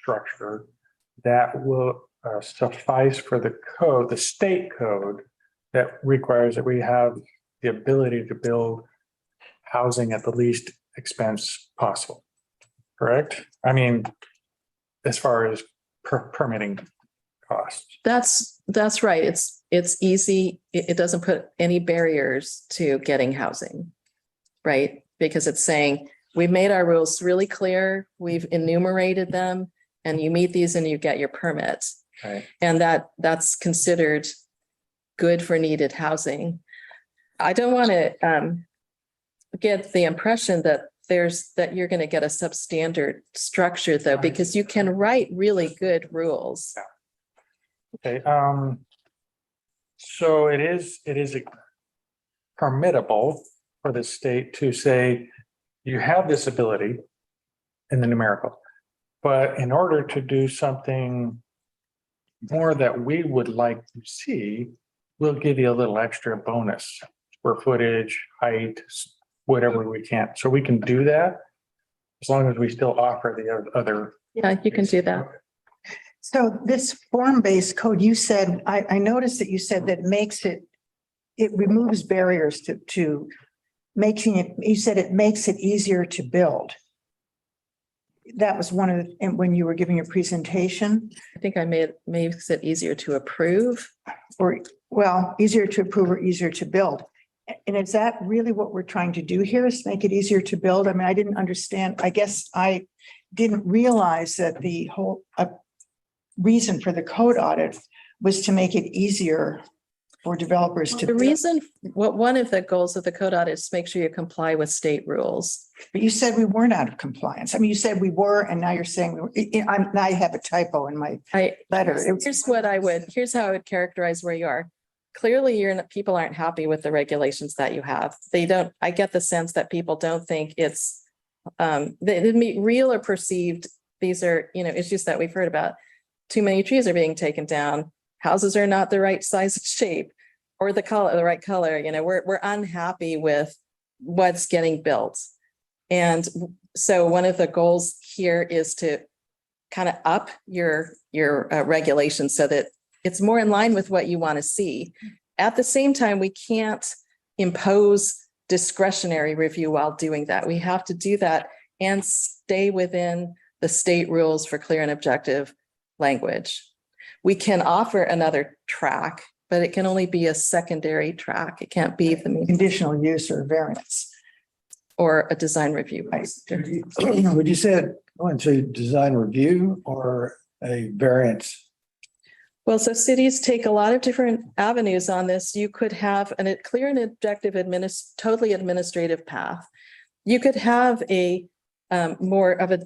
structure that will suffice for the state code that requires that we have the ability to build housing at the least expense possible. Correct? As far as permitting costs. That's right. It's easy. It doesn't put any barriers to getting housing, right? Because it's saying we've made our rules really clear. We've enumerated them, and you meet these and you get your permit. Okay. And that's considered good for needed housing. I don't want to get the impression that you're going to get a substandard structure, though, because you can write really good rules. Okay. So it is permittable for the state to say you have this ability in the numerical, but in order to do something more that we would like to see, we'll give you a little extra bonus, square footage, height, whatever we can. So we can do that as long as we still offer the other. Yeah, you can do that. So this form-based code, you said, I noticed that you said that it removes barriers to making it, you said it makes it easier to build. That was one of the, when you were giving your presentation. I think makes it easier to approve. Easier to approve or easier to build. And is that really what we're trying to do here, is make it easier to build? I mean, I didn't understand. I guess I didn't realize that the whole reason for the code audit was to make it easier for developers to. The build. reason, one of the goals of the code audit is to make sure you comply with state rules. But you said we weren't out of compliance. I mean, you said we were, and now you're saying, now I have a typo in my letter. Here's how I would characterize where you are. Clearly, people aren't happy with the regulations that you have. I get the sense that people don't think it's, real or perceived. These are, issues that we've heard about. Too many trees are being taken down. Houses are not the right size and shape or the right color. We're unhappy with what's getting built. And so one of the goals here is to kind of up your regulations so that it's more in line with what you want to see. At the same time, we can't impose discretionary review while doing that. We have to do that and stay within the state rules for clear and objective language. We can offer another track, but it can only be a secondary track. It can't be the main Conditional use or variance. or a design review. Would you say it went to design review or a variance? Well, so cities take a lot of different avenues on this. You could have a clear and objective totally administrative path. You could have a more of a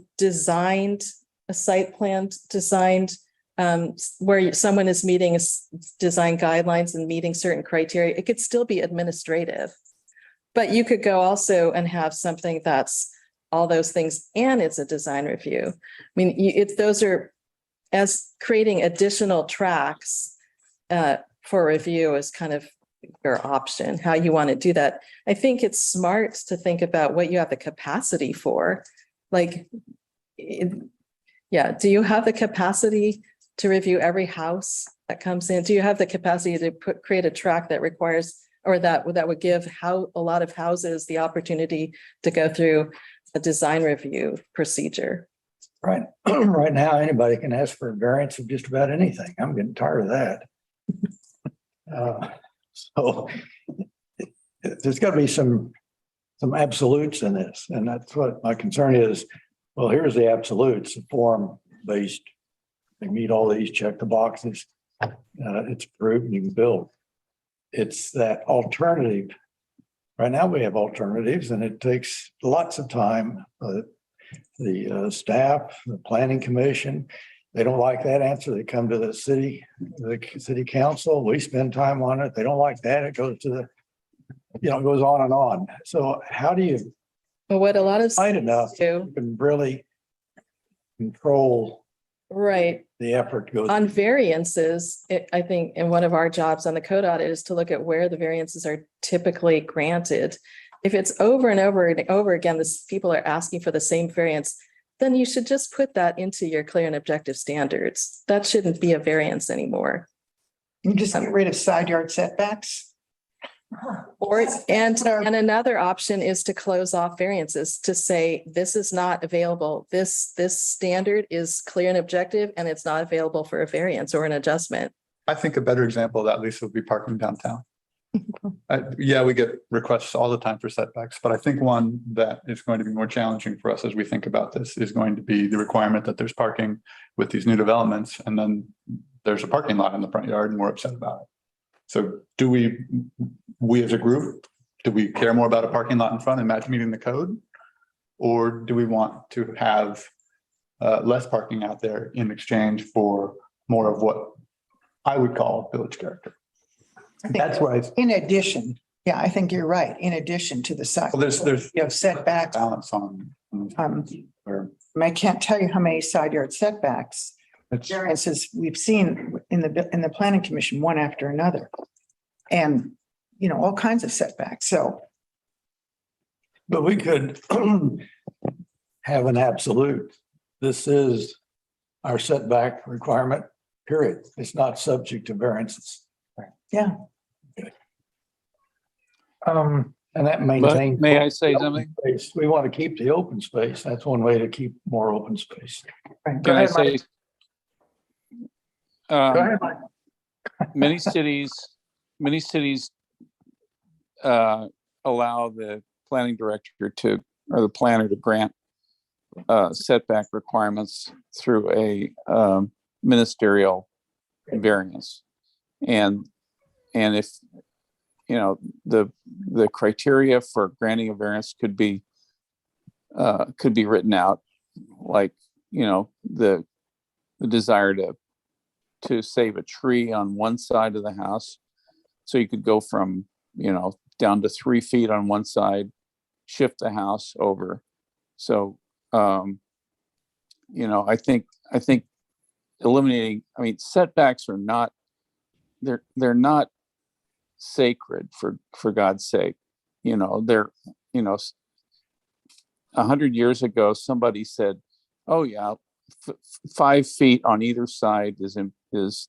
site plan designed where someone is meeting design guidelines and meeting certain criteria. It could still be administrative, but you could go also and have something that's all those things and it's a design review. I mean, those are as creating additional tracks for review is kind of your option, how you want to do that. I think it's smart to think about what you have the capacity for. Do you have the capacity to review every house that comes in? Do you have the capacity to create a track that requires, or that would give a lot of houses the opportunity to go through a design review procedure? Right. Right now, anybody can ask for a variance of just about anything. I'm getting tired of that. So there's got to be some absolutes in this. And that's what my concern is. Well, here's the absolutes, form-based. They meet all these, check the boxes. It's approved and you can build. It's that alternative. Right now we have alternatives and it takes lots of time. The staff, the planning commission, they don't like that answer. They come to the city council. We spend time on it. They don't like that. It goes to it goes on and on. So how do you? But what a lot of fight enough do, you can really control right, the effort goes on variances. I think, and one of our jobs on the code audit is to look at where the variances are typically granted. If it's over and over and over again, people are asking for the same variance, then you should just put that into your clear and objective standards. That shouldn't be a variance anymore. You just get rid of side yard setbacks. And another option is to close off variances, to say this is not available. This standard is clear and objective, and it's not available for a variance or an adjustment. I think a better example of that, Lisa, would be parking downtown. Yeah, we get requests all the time for setbacks, but I think one that is going to be more challenging for us as we think about this is going to be the requirement that there's parking with these new developments, and then there's a parking lot in the front yard and we're upset about it. So do we as a group, do we care more about a parking lot in front and match meeting the code? Or do we want to have less parking out there in exchange for more of what I would call village character? That's right. In addition, yeah, I think you're right. In addition to the side. Well, there's setbacks. balance on. I can't tell you how many side yard setbacks variances we've seen in the planning commission, one after another. And, all kinds of setbacks. So. But we could have an absolute. This is our setback requirement, period. It's not subject to variances. Yeah. And that maintains. May I say something? Space. We want to keep the open space. That's one way to keep more open space. Can I say? Go ahead, Mike. Many cities allow the planning director to, or the planner to grant setback requirements through a ministerial variance. And if, you know, the criteria for granting a variance could be written out, like, you know, the desire to save a tree on one side of the house. So you could go from, you know, down to 3 feet on one side, shift the house over. So, you know, I think eliminating, I mean, setbacks are not, they're not sacred, for God's sake. You know, they're, you know, 100 years ago, somebody said, oh yeah, 5 feet on either side is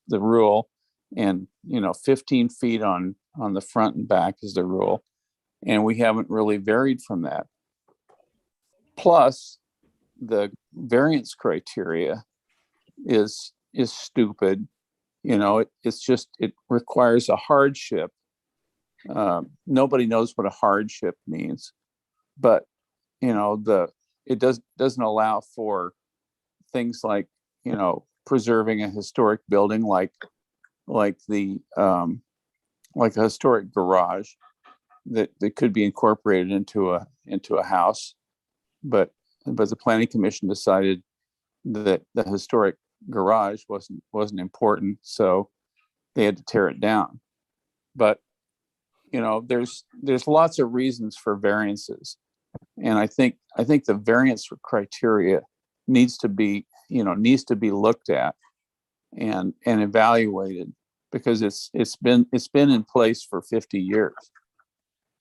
the rule. And, you know, 15 feet on the front and back is the rule. And we haven't really varied from that. Plus, the variance criteria is stupid. You know, it's just, it requires a hardship. Nobody knows what a hardship means, but, you know, it doesn't allow for things like, you know, preserving a historic building, like a historic garage that could be incorporated into a house. But the planning commission decided that the historic garage wasn't important, so they had to tear it down. But, you know, there's lots of reasons for variances, and I think the variance criteria needs to be looked at and evaluated, because it's been in place for 50 years.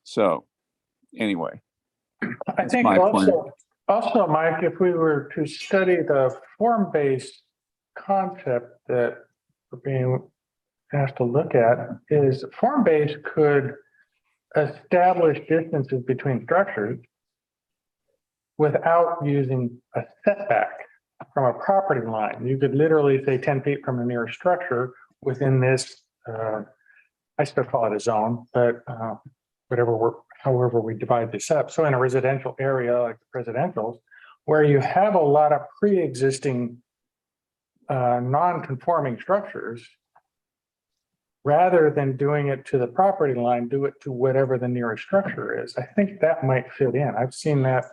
So anyway, I think also, Mike, if we were to study the form-based concept that we're being asked to look at, is form-based could establish distances between structures without using a setback from a property line. You could literally say 10 feet from the nearest structure within this, I still call it a zone, but however we divide this up. So in a residential area like the residentials, where you have a lot of pre-existing non-conforming structures, rather than doing it to the property line, do it to whatever the nearest structure is. I think that might fit in. I've seen that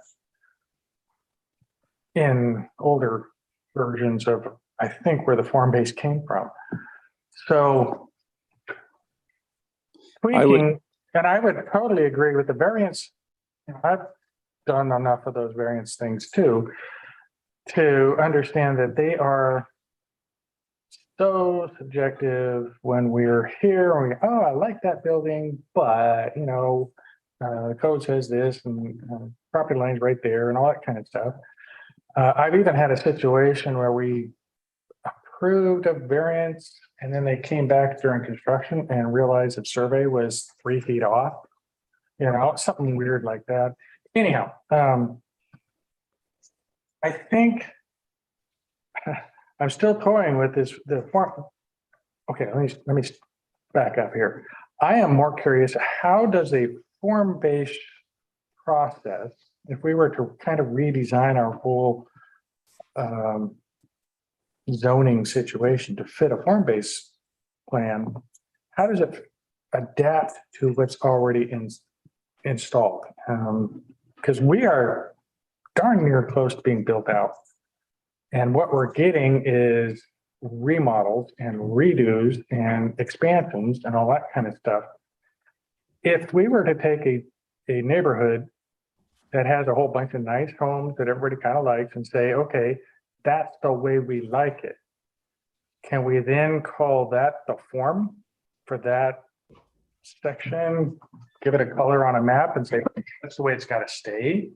in older versions of, I think, where the form-based came from. So tweaking, and I would totally agree with the variance. You know, I've done enough of those variance things too, to understand that they are so subjective. When we're here, I like that building, but, you know, the code says this, and property line's right there, and all that kind of stuff. I've even had a situation where we approved a variance, and then they came back during construction and realized the survey was 3 feet off. You know, something weird like that. Anyhow, I think I'm still toying with this, the form. Okay, let me back up here. I am more curious, how does a form-based process, if we were to kind of redesign our whole zoning situation to fit a form-based plan, how does it adapt to what's already installed? Because we are darn near close to being built out. And what we're getting is remodels and redos and expansions and all that kind of stuff. If we were to take a neighborhood that has a whole bunch of nice homes that everybody kind of likes and say, okay, that's the way we like it, can we then call that the form for that section, give it a color on a map and say, that's the way it's got to stay?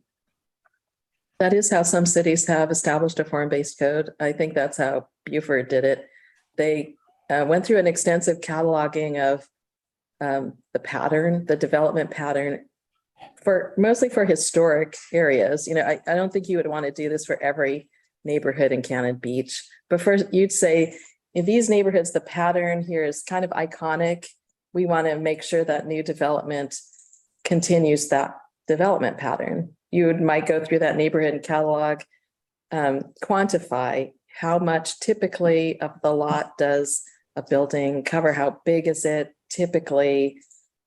That is how some cities have established a form-based code. I think that's how Beaufort did it. They went through an extensive cataloging of the development pattern, mostly for historic areas. You know, I don't think you would want to do this for every neighborhood in Cannon Beach, but first you'd say, in these neighborhoods, the pattern here is kind of iconic. We want to make sure that new development continues that development pattern. Might go through that neighborhood and catalog, quantify how much typically of the lot does a building cover, how big is it typically?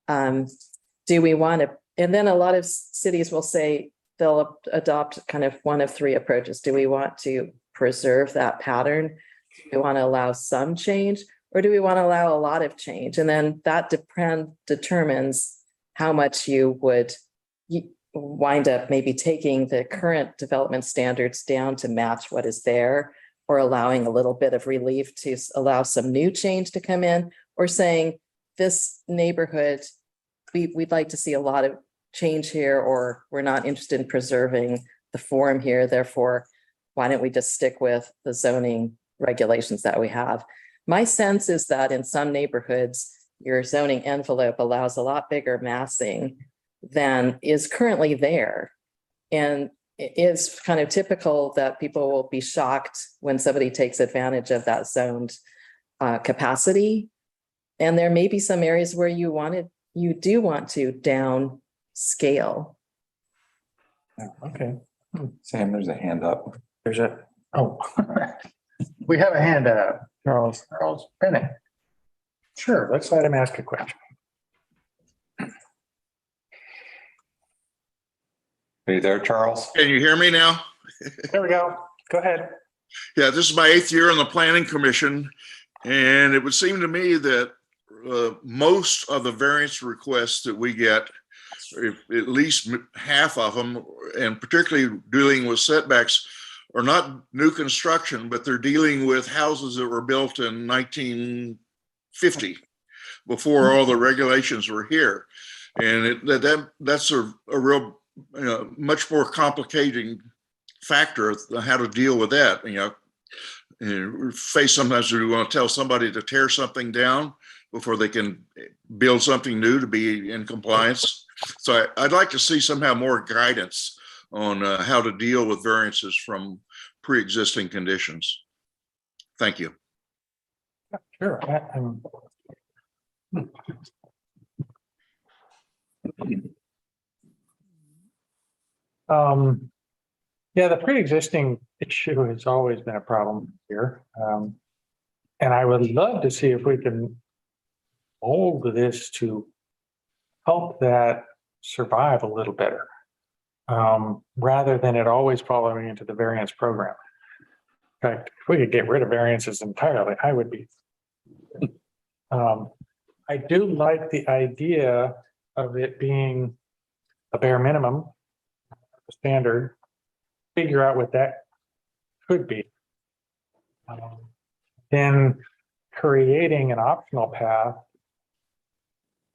Do we want to, and then a lot of cities will say they'll adopt kind of one of three approaches. Do we want to preserve that pattern? Do we want to allow some change, or do we want to allow a lot of change? And then that determines how much you would wind up maybe taking the current development standards down to match what is there, or allowing a little bit of relief to allow some new change to come in, or saying this neighborhood, we'd like to see a lot of change here, or we're not interested in preserving the form here. Therefore, why don't we just stick with the zoning regulations that we have? My sense is that in some neighborhoods, your zoning envelope allows a lot bigger massing than is currently there. And it is kind of typical that people will be shocked when somebody takes advantage of that zoned capacity. And there may be some areas where you do want to down scale. Okay. Sam, there's a hand up. There's we have a hand up, Charles Bennett. Sure, let's let him ask a question. Are you there, Charles? Can you hear me now? There we go. Go ahead. Yeah, this is my 8th year on the Planning Commission, and it would seem to me that most of the variance requests that we get, at least half of them, and particularly dealing with setbacks, are not new construction, but they're dealing with houses that were built in 1950, before all the regulations were here. And that's a real, much more complicating factor of how to deal with that. Face sometimes we want to tell somebody to tear something down before they can build something new to be in compliance. So I'd like to see somehow more guidance on how to deal with variances from pre-existing conditions. Thank you. Sure. Yeah, the pre-existing issue has always been a problem here. And I would love to see if we can mold this to help that survive a little better, rather than it always following into the variance program. In fact, if we could get rid of variances entirely, I would be. I do like the idea of it being a bare minimum standard, figure out what that could be. Then creating an optional path.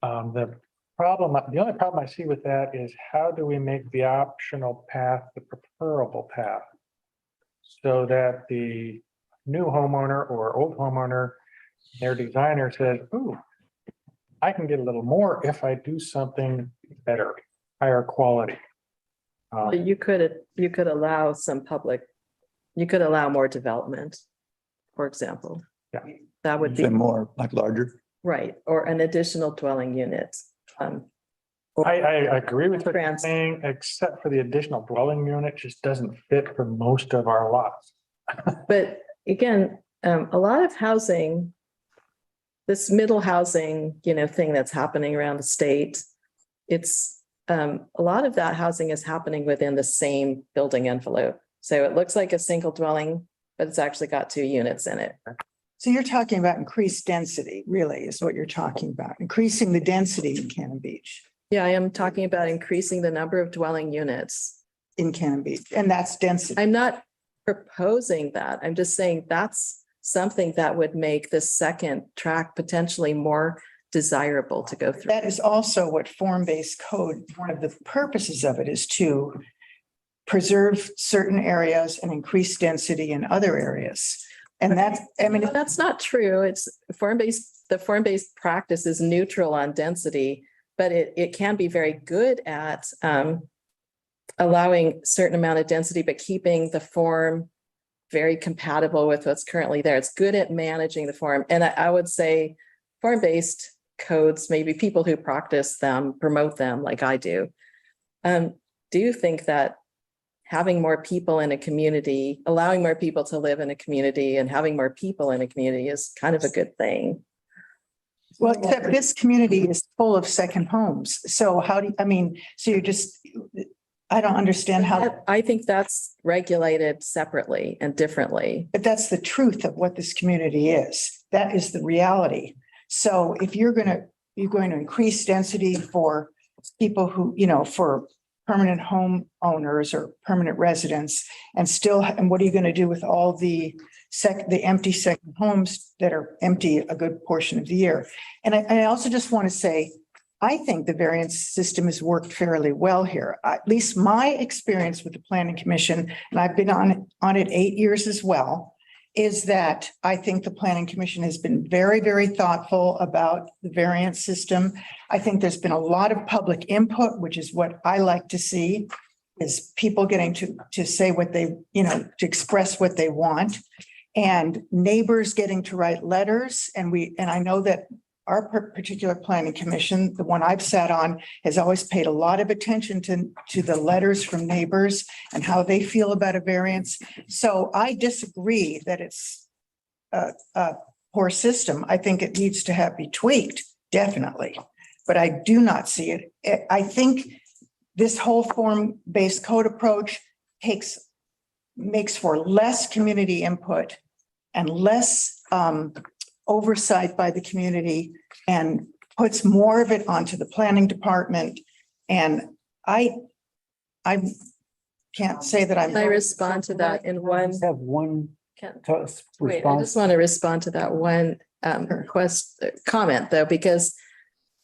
The only problem I see with that is how do we make the optional path the preferable path, so that the new homeowner or old homeowner, their designer says, ooh, I can get a little more if I do something better, higher quality. You could allow more development, for example. Yeah. That would be more like larger. right, or an additional dwelling unit. I agree with what you're saying, except for the additional dwelling unit just doesn't fit for most of our lots. But again, a lot of housing, this middle housing, thing that's happening around the state, it's a lot of that housing is happening within the same building envelope. So it looks like a single dwelling, but it's actually got 2 units in it. So you're talking about increased density, really, is what you're talking about, increasing the density in Cannon Beach. Yeah, I am talking about increasing the number of dwelling units in Cannon Beach, and that's density. I'm not proposing that. I'm just saying that's something that would make the second track potentially more desirable to go through. That is also what form-based code, one of the purposes of it is to preserve certain areas and increase density in other areas. And that's, that's not true. It's the form-based practice is neutral on density, but it can be very good at allowing certain amount of density, but keeping the form very compatible with what's currently there. It's good at managing the form. And I would say form-based codes, maybe people who practice them, promote them like I do. Do you think that having more people in a community, allowing more people to live in a community and having more people in a community is kind of a good thing? Well, except this community is full of second homes. So how do you, I mean, so you're just, I don't understand how, I think that's regulated separately and differently. but that's the truth of what this community is. That is the reality. So if you're going to increase density for people who, for permanent home owners or permanent residents, and what are you going to do with all the empty second homes that are empty a good portion of the year? And I also just want to say, I think the variance system has worked fairly well here. At least my experience with the Planning Commission, and I've been on it 8 years as well, is that I think the Planning Commission has been very, very thoughtful about the variance system. I think there's been a lot of public input, which is what I like to see, is people getting to say what they, to express what they want, and neighbors getting to write letters. And I know that our particular Planning Commission, the one I've sat on, has always paid a lot of attention to the letters from neighbors and how they feel about a variance. So I disagree that it's a poor system. I think it needs to be tweaked, definitely. But I do not see it. I think this whole form-based code approach makes for less community input and less oversight by the community, and puts more of it onto the planning department. And I can't say that I'm. Can I respond to that in one? Have one. Wait, I just want to respond to that one comment though, because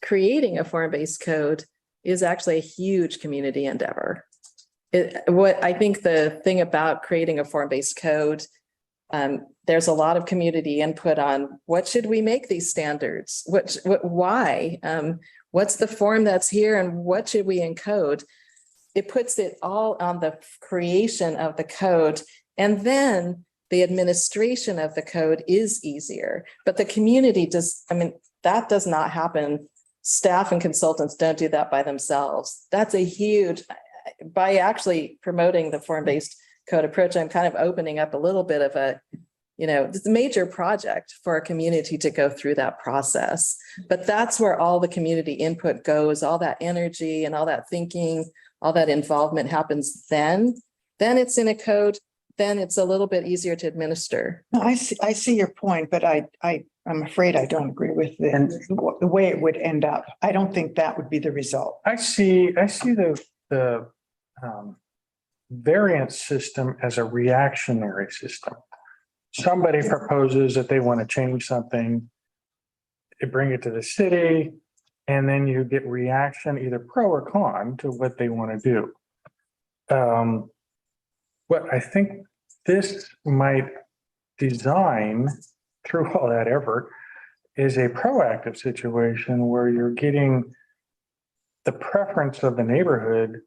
creating a form-based code is actually a huge community endeavor. What I think the thing about creating a form-based code, there's a lot of community input on what should we make these standards? Why? What's the form that's here and what should we encode? It puts it all on the creation of the code, and then the administration of the code is easier. But the community that does not happen. Staff and consultants don't do that by themselves. That's a huge, by actually promoting the form-based code approach, I'm kind of opening up a little bit of it's a major project for a community to go through that process. But that's where all the community input goes, all that energy and all that thinking, all that involvement happens then it's in a code, then it's a little bit easier to administer. No, I see your point, but I'm afraid I don't agree with the way it would end up. I don't think that would be the result. I see the variance system as a reactionary system. Somebody proposes that they want to change something, they bring it to the city, and then you get reaction, either pro or con, to what they want to do. What I think this might design through all that effort is a proactive situation where you're getting the preference of the neighborhood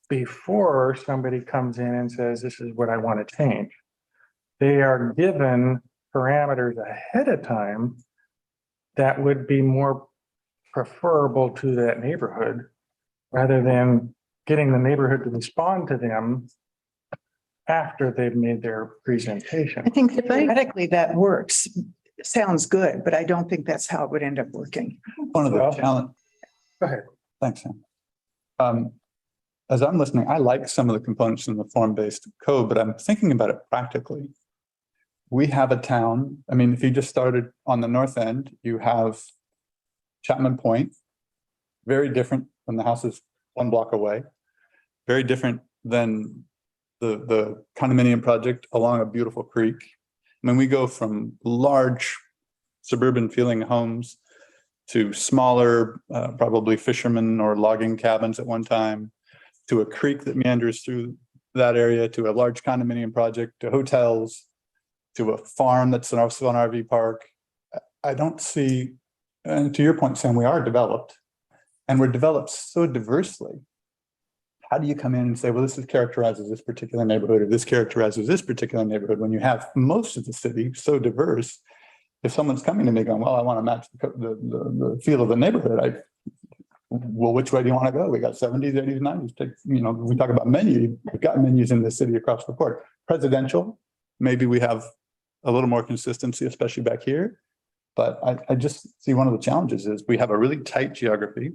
before somebody comes in and says, this is what I want to change. They are given parameters ahead of time that would be more preferable to that neighborhood, rather than getting the neighborhood to respond to them after they've made their presentation. I think theoretically that works. Sounds good, but I don't think that's how it would end up working. One of the challenge. Go ahead. Thanks, Sam. As I'm listening, I like some of the components in the form-based code, but I'm thinking about it practically. We have a town. I mean, if you just started on the north end, you have Chapman Point, very different from the houses 1 block away, very different than the condominium project along a beautiful creek. I mean, we go from large suburban feeling homes to smaller, probably fishermen or logging cabins at one time, to a creek that meanders through that area, to a large condominium project, to hotels, to a farm that's also an RV park. I don't see, and to your point, Sam, we are developed, and we're developed so diversely. How do you come in and say, well, this is characterized as this particular neighborhood, or this characterizes this particular neighborhood, when you have most of the city so diverse? if someone's coming to me going, well, I want to match the feel of the neighborhood, well, which way do you want to go? We got 70s, 80s, 90s. Take, we talk about menu. We've got menus in the city across the board. Presidential, maybe we have a little more consistency, especially back here. But I just see one of the challenges is we have a really tight geography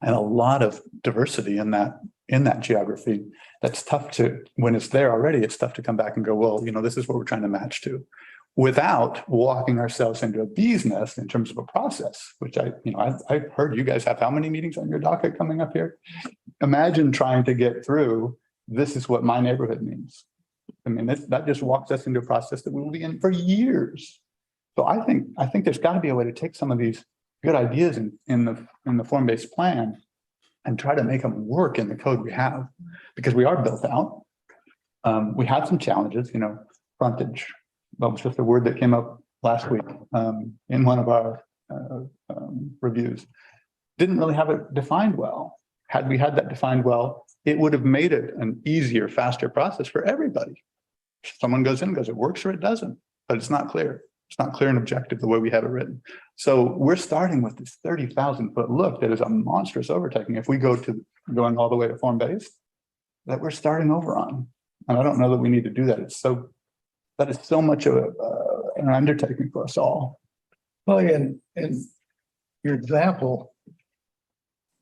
and a lot of diversity in that geography. That's tough to, when it's there already, it's tough to come back and go, well, this is what we're trying to match to, without walking ourselves into a bee's nest in terms of a process, which I've heard you guys have how many meetings on your docket coming up here? Imagine trying to get through, this is what my neighborhood means. I mean, that just walks us into a process that we will be in for years. So I think there's got to be a way to take some of these good ideas in the form-based plan and try to make them work in the code we have, because we are built out. We have some challenges, frontage. That was just a word that came up last week in one of our reviews. Didn't really have it defined well. Had we had that defined well, it would have made it an easier, faster process for everybody. Someone goes in and goes, it works or it doesn't, but it's not clear. It's not clear and objective the way we have it written. So we're starting with this 30,000 foot look that is a monstrous overtaking. If we go to going all the way to form-based, that we're starting over on. And I don't know that we need to do that. That is so much of an undertaking for us all. Well, and your example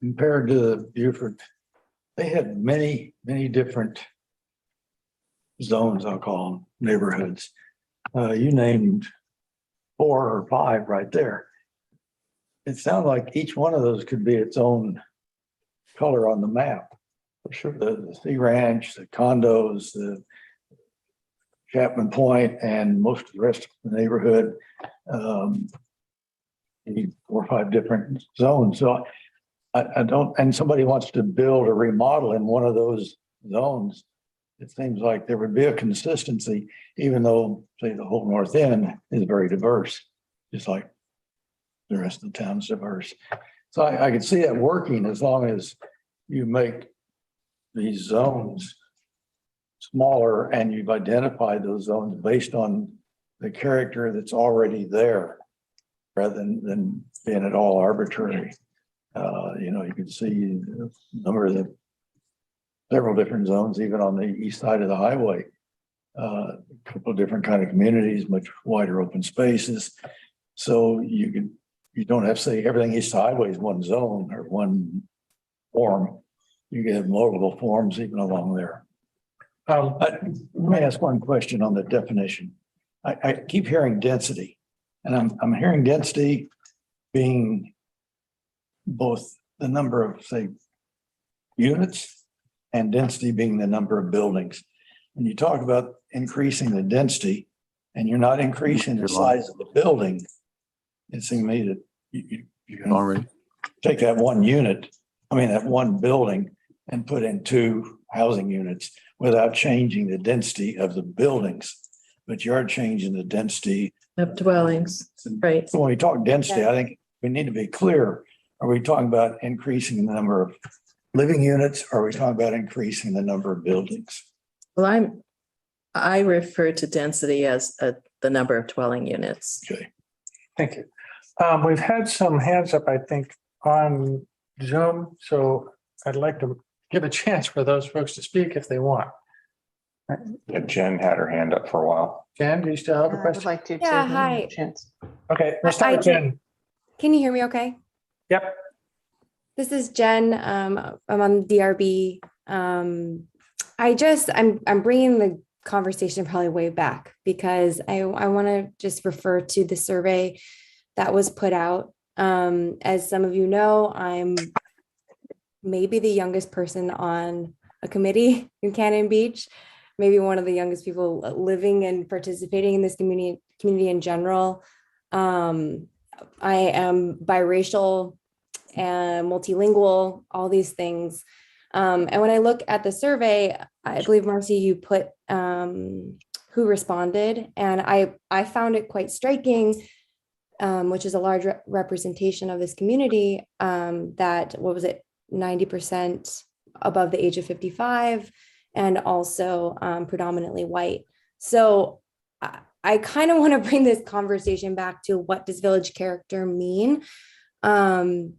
compared to Beaufort, they had many, many different zones, I'll call them, neighborhoods. You named 4 or 5 right there. It sounds like each one of those could be its own color on the map. For sure. The Sea Ranch, the condos, the Chapman Point, and most of the rest of the neighborhood. You need 4 or 5 different zones. So I don't, and somebody wants to build or remodel in one of those zones, it seems like there would be a consistency, even though, say, the whole North End is very diverse, just like the rest of the town's diverse. So I could see that working as long as you make these zones smaller and you've identified those zones based on the character that's already there, rather than being at all arbitrary. You can see a number of several different zones, even on the east side of the highway. A couple of different kind of communities, much wider open spaces. So you don't have to say everything east highway is one zone or one form. You can have multiple forms even along there. Let me ask one question on the definition. I keep hearing density, and I'm hearing density being both the number of, say, units and density being the number of buildings. When you talk about increasing the density and you're not increasing the size of the building, it seems to me that you can already take that that one building and put in 2 housing units without changing the density of the buildings, but you are changing the density Of dwellings, right? So when we talk density, I think we need to be clear. Are we talking about increasing the number of living units? Or are we talking about increasing the number of buildings? Well, I refer to density as the number of dwelling units. Okay. Thank you. We've had some hands up, I think, on Zoom, so I'd like to give a chance for those folks to speak if they want. Yeah, Jen had her hand up for a while. Jen, do you still have a question? like to. Yeah, hi. Okay, we'll start with Jen. Can you hear me okay? Yep. This is Jen. I'm on DRB. I'm bringing the conversation probably way back because I want to just refer to the survey that was put out. As some of you know, I'm maybe the youngest person on a committee in Cannon Beach, maybe one of the youngest people living and participating in this community in general. I am biracial and multilingual, all these things. And when I look at the survey, I believe, Marcy, you put who responded, and I found it quite striking, which is a large representation of this community, that, 90% above the age of 55, and also predominantly white. So I kind of want to bring this conversation back to what does village character mean? Because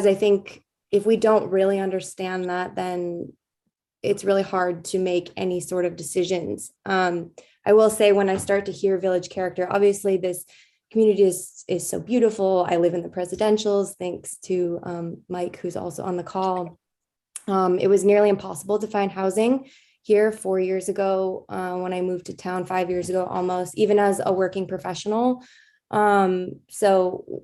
I think if we don't really understand that, then it's really hard to make any sort of decisions. I will say when I start to hear village character, obviously this community is so beautiful. I live in the presidentials, thanks to Mike, who's also on the call. It was nearly impossible to find housing here 4 years ago when I moved to town 5 years ago, almost, even as a working professional. So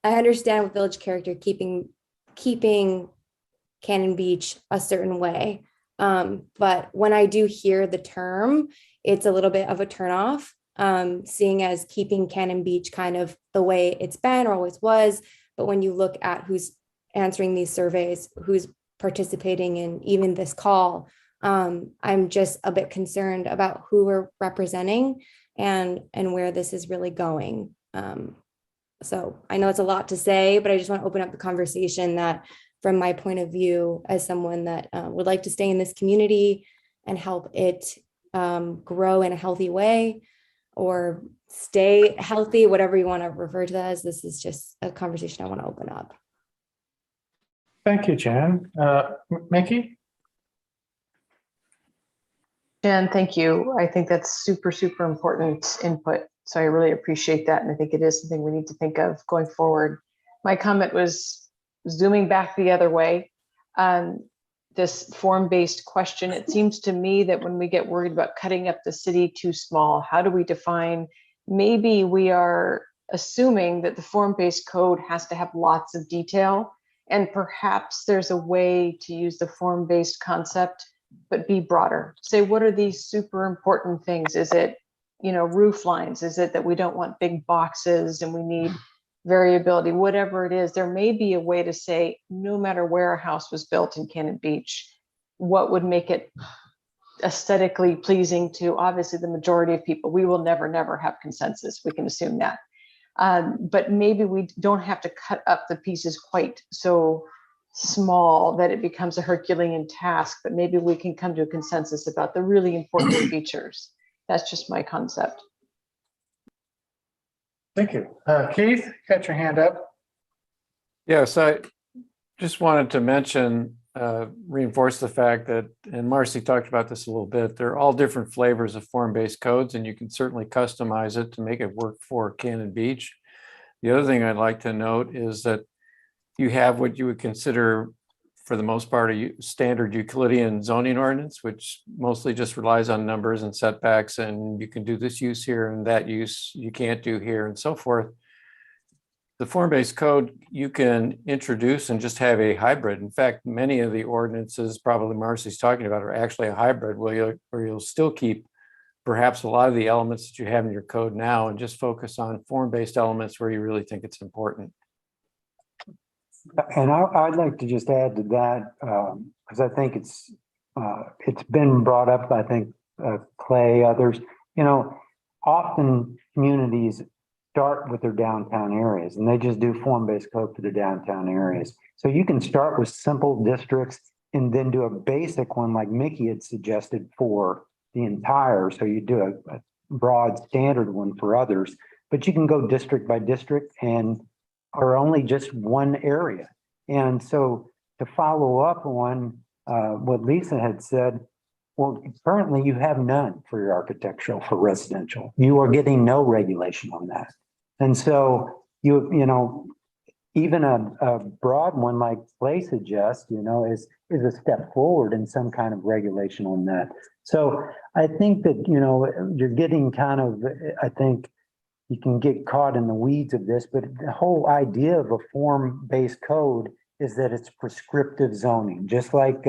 I understand with village character keeping Cannon Beach a certain way. But when I do hear the term, it's a little bit of a turnoff, seeing as keeping Cannon Beach kind of the way it's been or always was. But when you look at who's answering these surveys, who's participating in even this call, I'm just a bit concerned about who we're representing and where this is really going. So I know it's a lot to say, but I just want to open up the conversation that from my point of view, as someone that would like to stay in this community and help it grow in a healthy way or stay healthy, whatever you want to refer to that as, this is just a conversation I want to open up. Thank you, Jen. Mickey? Jen, thank you. I think that's super, super important input. So I really appreciate that. And I think it is something we need to think of going forward. My comment was zooming back the other way. This form-based question, it seems to me that when we get worried about cutting up the city too small, how do we define, maybe we are assuming that the form-based code has to have lots of detail, and perhaps there's a way to use the form-based concept, but be broader. Say, what are these super important things? Is it, roof lines? Is it that we don't want big boxes and we need variability? Whatever it is, there may be a way to say, no matter where a house was built in Cannon Beach, what would make it aesthetically pleasing to obviously the majority of people? We will never have consensus. We can assume that. But maybe we don't have to cut up the pieces quite so small that it becomes a Herculean task, but maybe we can come to a consensus about the really important features. That's just my concept. Thank you. Keith, got your hand up. Yes, I just wanted to mention, reinforce the fact that, and Marcy talked about this a little bit, they're all different flavors of form-based codes, and you can certainly customize it to make it work for Cannon Beach. The other thing I'd like to note is that you have what you would consider, for the most part, a standard Euclidean zoning ordinance, which mostly just relies on numbers and setbacks, and you can do this use here and that use you can't do here and so forth. The form-based code you can introduce and just have a hybrid. In fact, many of the ordinances probably Marcy's talking about are actually a hybrid where you'll still keep perhaps a lot of the elements that you have in your code now and just focus on form-based elements where you really think it's important. And I'd like to just add to that, because I think it's been brought up, I think, Clay, others, often communities start with their downtown areas and they just do form-based code for the downtown areas. So you can start with simple districts and then do a basic one like Mickey had suggested for the entire, so you do a broad standard one for others, but you can go district by district and or only just one area. And so to follow up on what Lisa had said, well, currently you have none for your architectural for residential. You are getting no regulation on that. And so even a broad one like Clay suggests, is a step forward in some kind of regulation on that. So I think that, you're getting kind of, I think, you can get caught in the weeds of this, but the whole idea of a form-based code is that it's prescriptive zoning. Just like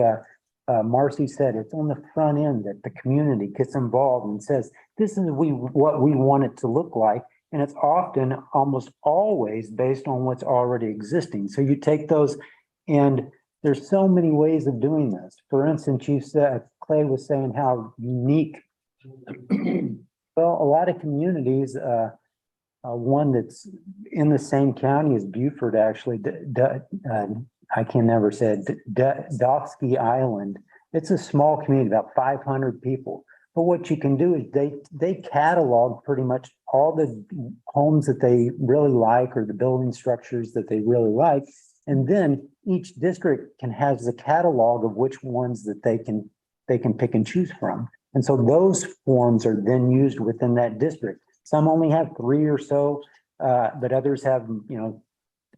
Marcy said, it's on the front end that the community gets involved and says, this is what we want it to look like. And it's often, almost always, based on what's already existing. So you take those, and there's so many ways of doing this. For instance, you said, Clay was saying how unique. Well, a lot of communities, one that's in the same county as Beaufort, actually, I can never say it, Dofsky Island. It's a small community, about 500 people. But what you can do is they catalog pretty much all the homes that they really like or the building structures that they really like. And then each district can have the catalog of which ones that they can pick and choose from. And so those forms are then used within that district. Some only have 3 or so, but others have,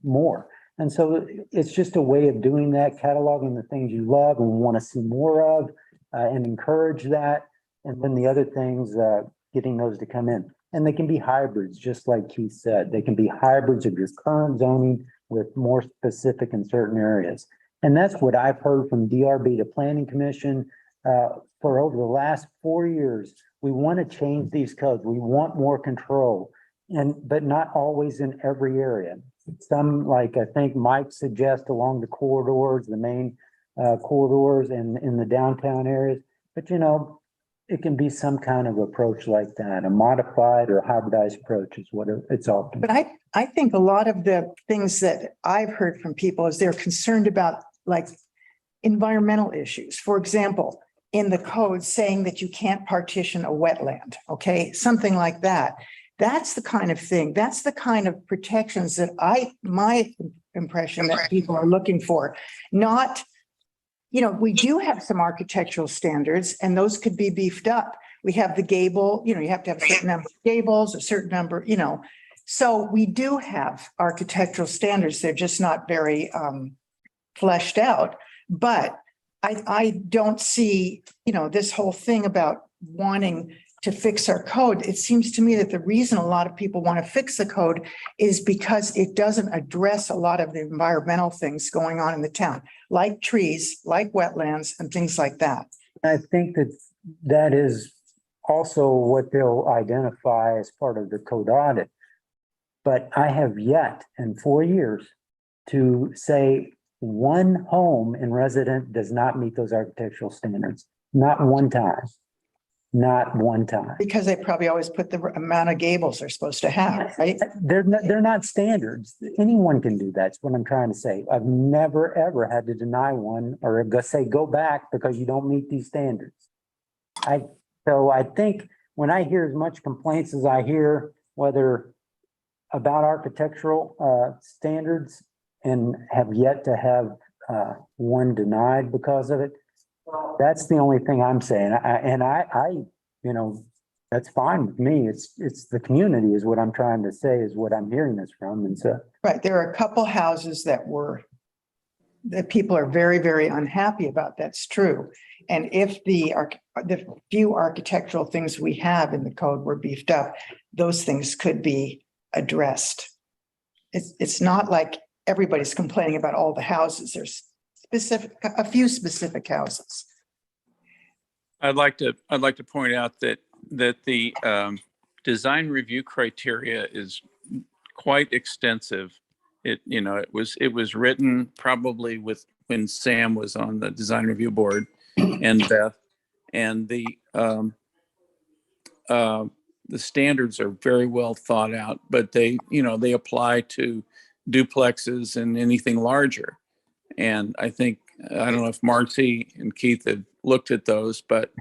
more. And so it's just a way of doing that, cataloging the things you love and want to see more of, and encourage that. And then the other things, getting those to come in. And they can be hybrids, just like Keith said. They can be hybrids of your current zoning with more specific in certain areas. And that's what I've heard from DRB to Planning Commission for over the last 4 years. We want to change these codes. We want more control, but not always in every area. Some, like I think Mike suggests, along the corridors, the main corridors and in the downtown areas. But it can be some kind of approach like that. A modified or hybridized approach is what it's often. But I think a lot of the things that I've heard from people is they're concerned about like environmental issues. For example, in the code saying that you can't partition a wetland, okay, something like that. That's the kind of thing, that's the kind of protections that my impression that people are looking for. Not, we do have some architectural standards and those could be beefed up. We have the gable, you have to have a certain number of gables, a certain number, So we do have architectural standards. They're just not very fleshed out. But I don't see, this whole thing about wanting to fix our code. It seems to me that the reason a lot of people want to fix the code is because it doesn't address a lot of the environmental things going on in the town, like trees, like wetlands and things like that. I think that is also what they'll identify as part of the code audit. But I have yet in 4 years to say one home in resident does not meet those architectural standards. Not one time. Not one time. Because they probably always put the amount of gables they're supposed to have, right? They're not standards. Anyone can do that. That's what I'm trying to say. I've never, ever had to deny one or say, go back because you don't meet these standards. So I think when I hear as much complaints as I hear, whether about architectural standards and have yet to have one denied because of it, that's the only thing I'm saying. That's fine with me. It's the community is what I'm trying to say is what I'm hearing this from. And so. Right. There are a couple houses that people are very, very unhappy about. That's true. And if the few architectural things we have in the code were beefed up, those things could be addressed. It's not like everybody's complaining about all the houses. There's a few specific houses. I'd like to point out that the design review criteria is quite extensive. It was written probably when Sam was on the design review board and Beth, and the standards are very well thought out, but they apply to duplexes and anything larger. And I don't know if Marcy and Keith had looked at those, but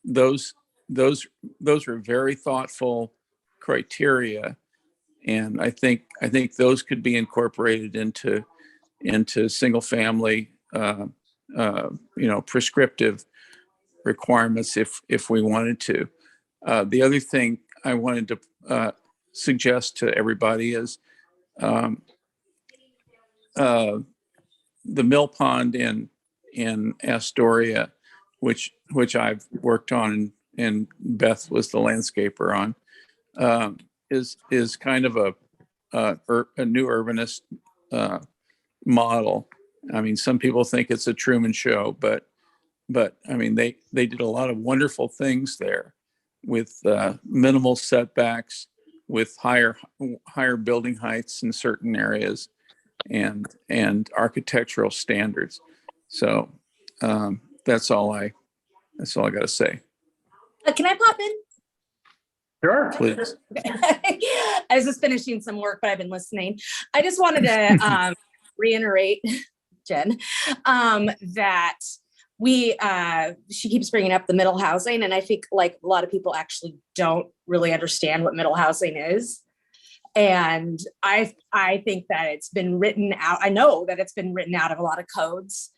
those were very thoughtful criteria. And I think those could be incorporated into single family, prescriptive requirements if we wanted to. The other thing I wanted to suggest to everybody is the mill pond in Astoria, which I've worked on and Beth was the landscaper on, is kind of a new urbanist model. I mean, some people think it's a Truman Show, but I mean, they did a lot of wonderful things there with minimal setbacks, with higher building heights in certain areas, and architectural standards. So that's all I got to say. Can I pop in? Sure. Please. I was just finishing some work, but I've been listening. I just wanted to reiterate, Jen, that she keeps bringing up the middle housing, and I think like a lot of people actually don't really understand what middle housing is. And I think that it's been written out. I know that it's been written out of a lot of codes.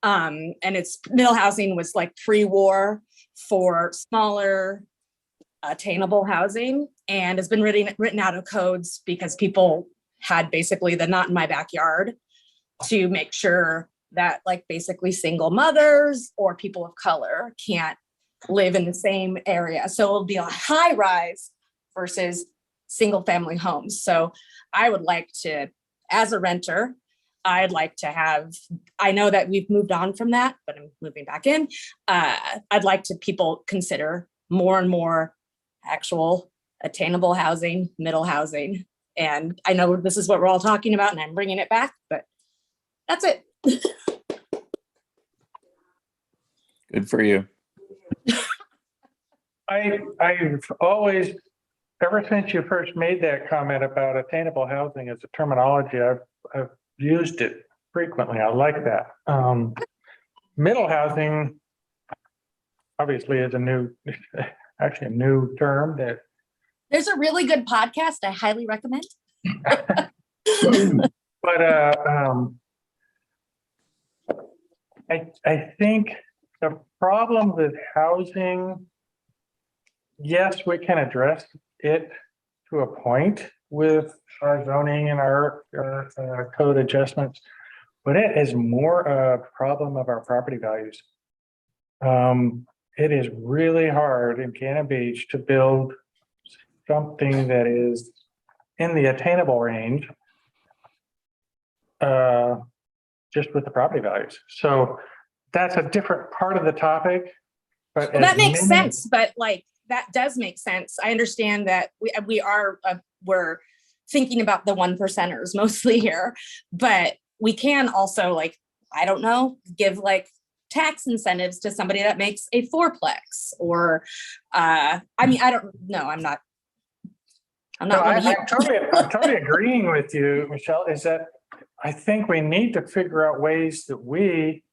And it's middle housing was like pre-war for smaller attainable housing, and has been written out of codes because people had basically the not in my backyard to make sure that like basically single mothers or people of color can't live in the same area. So it'll be a high rise versus single family homes. So I would like to, as a renter, I'd like to have, I know that we've moved on from that, but I'm moving back in. I'd like to people consider more and more actual attainable housing, middle housing. And I know this is what we're all talking about and I'm bringing it back, but that's it. Good for you. I've always, ever since you first made that comment about attainable housing as a terminology, I've used it frequently. I like that. Middle housing obviously is actually a new term that. There's a really good podcast I highly recommend. But I think the problem with housing, yes, we can address it to a point with our zoning and our code adjustments, but it is more a problem of our property values. It is really hard in Cannon Beach to build something that is in the attainable range, just with the property values. So that's a different part of the topic. But well, that makes sense, but like that does make sense. I understand that we're thinking about the 1%ers mostly here, but we can also like, I don't know, give like tax incentives to somebody that makes a fourplex or, I mean, I don't know. I'm not. I'm totally agreeing with you, Michelle, is that I think we need to figure out ways that we,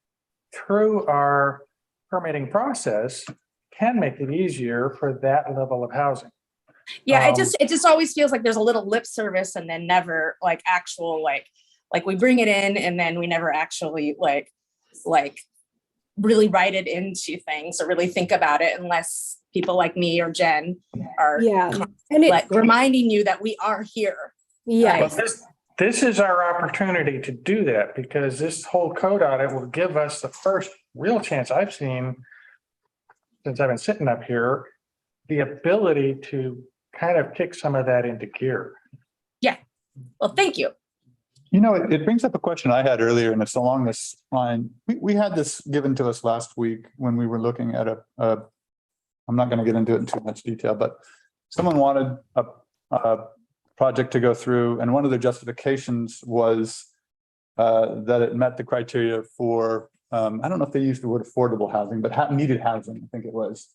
through our permitting process, can make it easier for that level of housing. Yeah, it just always feels like there's a little lip service and then never like actual like we bring it in and then we never actually like really write it into things or really think about it unless people like me or Jen are and reminding you that we are here. Yeah. Well, this is our opportunity to do that because this whole code audit will give us the first real chance I've seen since I've been sitting up here, the ability to kind of kick some of that into gear. Yeah. Well, thank you. You know, it brings up a question I had earlier, and it's along this line. We had this given to us last week when we were looking at I'm not going to get into it in too much detail, but someone wanted a project to go through, and one of the justifications was that it met the criteria for, I don't know if they used the word affordable housing, but needed housing, I think it was.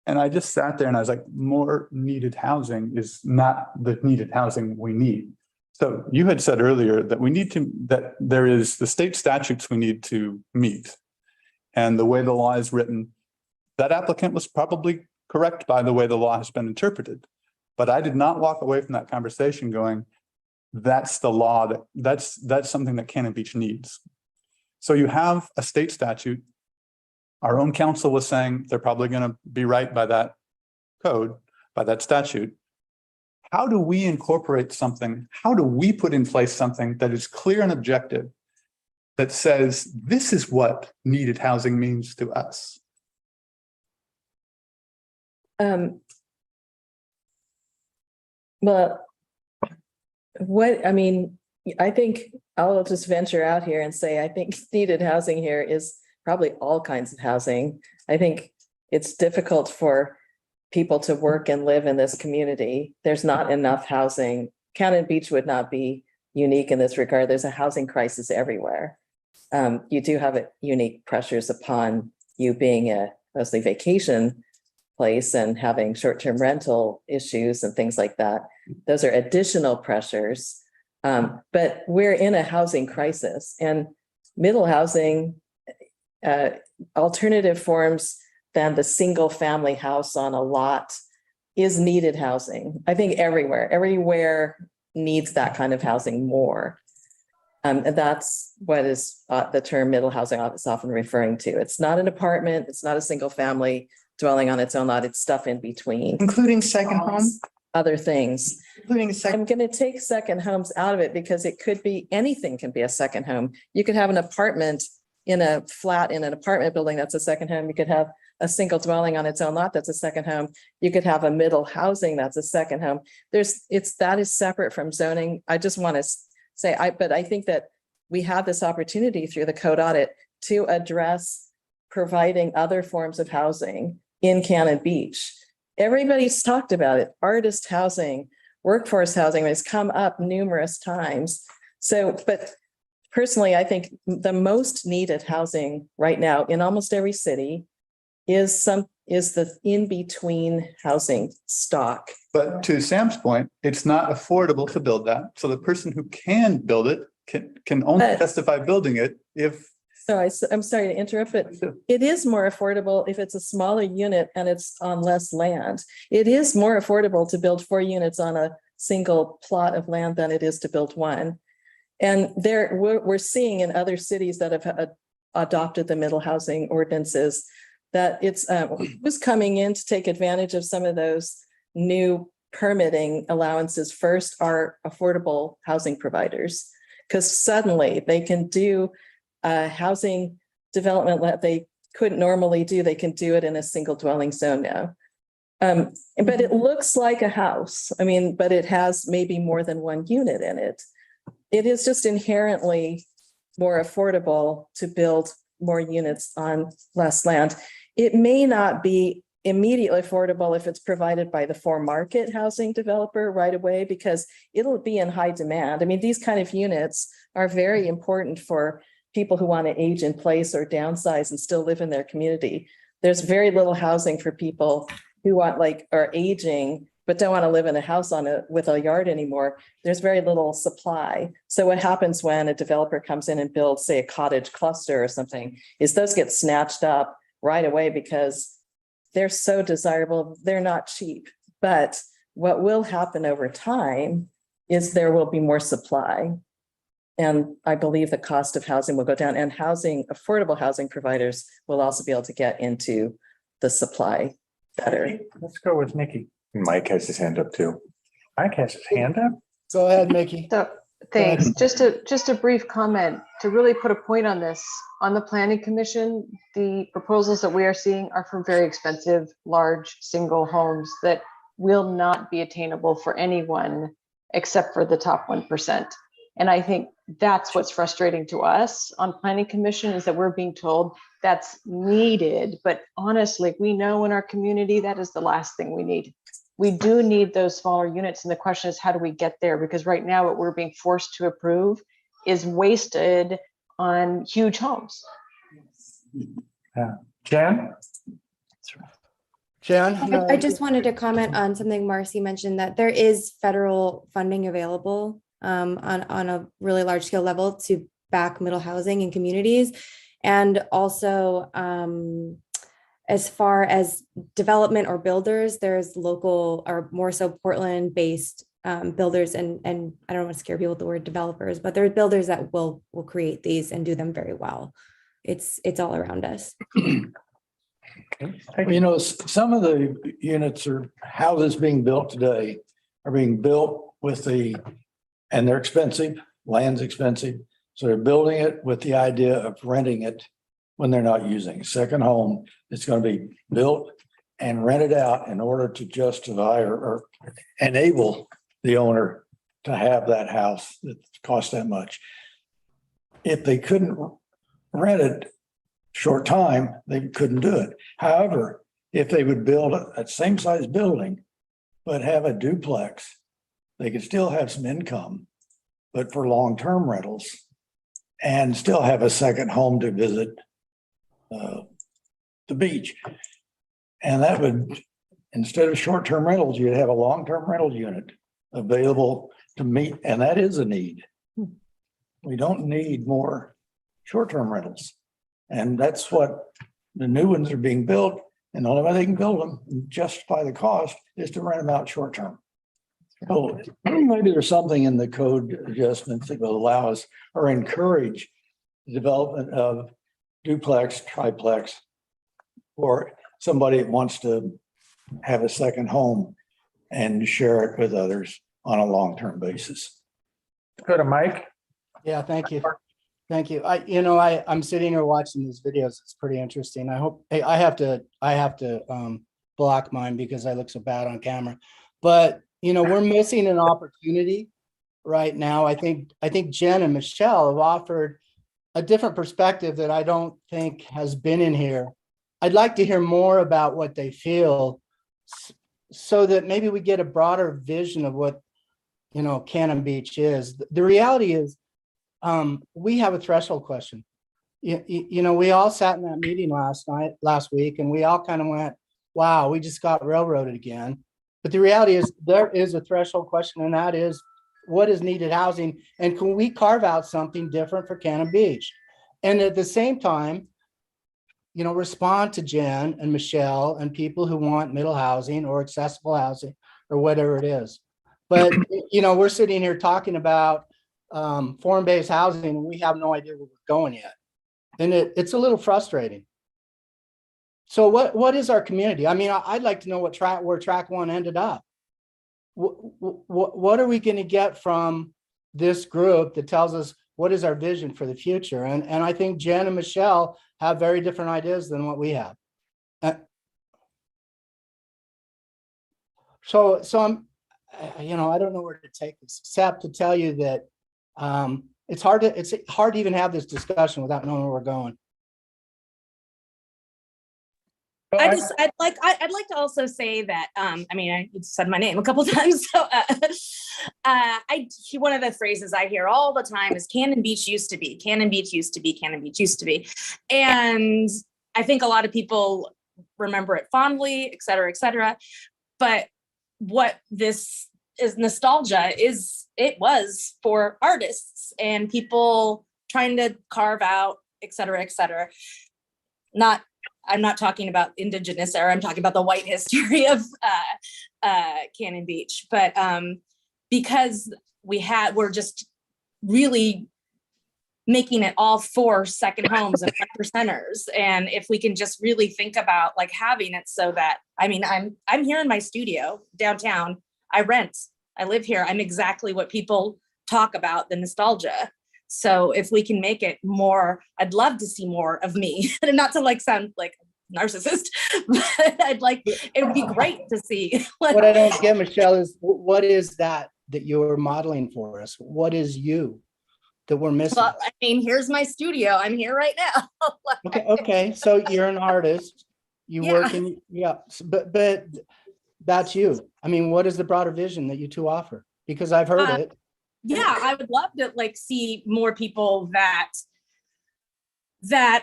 And I just sat there and I was like, more needed housing is not the needed housing we need. So you had said earlier that that there is the state statutes we need to meet. And the way the law is written, that applicant was probably correct by the way the law has been interpreted. But I did not walk away from that conversation going, that's the law, that's something that Cannon Beach needs. So you have a state statute. Our own council was saying they're probably going to be right by that code, by that statute. How do we incorporate something? How do we put in place something that is clear and objective that says this is what needed housing means to us? Well, I think I'll just venture out here and say, I think needed housing here is probably all kinds of housing. I think it's difficult for people to work and live in this community. There's not enough housing. Cannon Beach would not be unique in this regard. There's a housing crisis everywhere. You do have unique pressures upon you being a mostly vacation place and having short-term rental issues and things like that. Those are additional pressures. But we're in a housing crisis, and middle housing alternative forms than the single family house on a lot is needed housing. I think everywhere needs that kind of housing more. And that's what is the term middle housing is often referring to. It's not an apartment, it's not a single family dwelling on its own lot, it's stuff in between. Including second home, Other things. including second. I'm going to take second homes out of it because it could be, anything can be a second home. You could have an apartment in a flat in an apartment building, that's a second home. You could have a single dwelling on its own lot, that's a second home. You could have a middle housing, that's a second home. That is separate from zoning. I just want to say, but I think that we have this opportunity through the code audit to address providing other forms of housing in Cannon Beach. Everybody's talked about it, artist housing, workforce housing has come up numerous times. So, but personally, I think the most needed housing right now in almost every city is the in-between housing stock. But to Sam's point, it's not affordable to build that. So the person who can build it can only justify building it if. So I'm sorry to interrupt, but it is more affordable if it's a smaller unit and it's on less land. It is more affordable to build 4 units on a single plot of land than it is to build one. And we're seeing in other cities that have adopted the middle housing ordinances that who's coming in to take advantage of some of those new permitting allowances first are affordable housing providers, because suddenly they can do housing development that they couldn't normally do. They can do it in a single dwelling zone now. But it looks like a house. I mean, but it has maybe more than one unit in it. It is just inherently more affordable to build more units on less land. It may not be immediately affordable if it's provided by the for market housing developer right away, because it'll be in high demand. I mean, these kind of units are very important for people who want to age in place or downsize and still live in their community. There's very little housing for people who are aging, but don't want to live in a house with a yard anymore. There's very little supply. So what happens when a developer comes in and builds, say, a cottage cluster or something, is those get snatched up right away because they're so desirable. They're not cheap. But what will happen over time is there will be more supply. And I believe the cost of housing will go down, and affordable housing providers will also be able to get into the supply better. Let's go with Nikki. Mike has his hand up too. Mike has his hand up. Go ahead, Mickey. So, thanks. Just a brief comment to really put a point on this. On the Planning Commission, the proposals that we are seeing are for very expensive, large single homes that will not be attainable for anyone except for the top 1%. And I think that's what's frustrating to us on Planning Commission, is that we're being told that's needed. But honestly, we know in our community that is the last thing we need. We do need those smaller units. And the question is, how do we get there? Because right now what we're being forced to approve is wasted on huge homes. Jen? Jen? I just wanted to comment on something Marcy mentioned, that there is federal funding available on a really large scale level to back middle housing in communities. And also, as far as development or builders, there's local, or more so Portland based builders, and I don't want to scare people with the word developers, but there are builders that will create these and do them very well. It's all around us. You know, some of the units or houses being built today are being built and they're expensive, land's expensive. So they're building it with the idea of renting it when they're not using a second home. It's going to be built and rented out in order to justify or enable the owner to have that house that costs that much. If they couldn't rent it short time, they couldn't do it. However, if they would build a same size building, but have a duplex, they could still have some income, but for long-term rentals, and still have a second home to visit the beach. And that would, instead of short-term rentals, you'd have a long-term rental unit available to meet, and that is a need. We don't need more short-term rentals. And that's what The new ones are being built, and the only way they can build them and justify the cost is to rent them out short term. So maybe there's something in the code adjustments that will allow us or encourage the development of duplex, triplex, or somebody that wants to have a second home and share it with others on a long-term basis. Go to Mike. Yeah, thank you. Thank you. I'm sitting here watching these videos. It's pretty interesting. I hope, hey, I have to block mine because I look so bad on camera. But, we're missing an opportunity right now. I think Jen and Michelle have offered a different perspective that I don't think has been in here. I'd like to hear more about what they feel so that maybe we get a broader vision of what, Cannon Beach is. The reality is, we have a threshold question. We all sat in that meeting last week, and we all kind of went, wow, we just got railroaded again. But the reality is there is a threshold question, and that is, what is needed housing? And can we carve out something different for Cannon Beach? And at the same time, respond to Jen and Michelle and people who want middle housing or accessible housing or whatever it is. But, we're sitting here talking about form-based housing, and we have no idea where we're going yet. And it's a little frustrating. So what is our community? I mean, I'd like to know where track one ended up. What are we going to get from this group that tells us what is our vision for the future? And I think Jen and Michelle have very different ideas than what we have. So I'm, I don't know where to take this, except to tell you that it's hard to even have this discussion without knowing where we're going. I'd like to also say that, I said my name a couple times. So one of the phrases I hear all the time is Cannon Beach used to be, Cannon Beach used to be, Cannon Beach used to be. And I think a lot of people remember it fondly, et cetera, et cetera. But what this is nostalgia it was for artists and people trying to carve out, et cetera, et cetera. I'm not talking about Indigenous era. I'm talking about the white history of Cannon Beach. But because we're just really making it all for second homes and 1%ers. And if we can just really think about like having it so that, I'm here in my studio downtown. I rent, I live here. I'm exactly what people talk about, the nostalgia. So if we can make it more, I'd love to see more of me, and not to sound like a narcissist, but it would be great to see. What I don't get, Michelle, is what is that you're modeling for us? What is you that we're missing? Well, here's my studio. I'm here right now. Okay. So you're an artist. You work in, but that's you. What is the broader vision that you two offer? Because I've heard it. Yeah, I would love to see more people that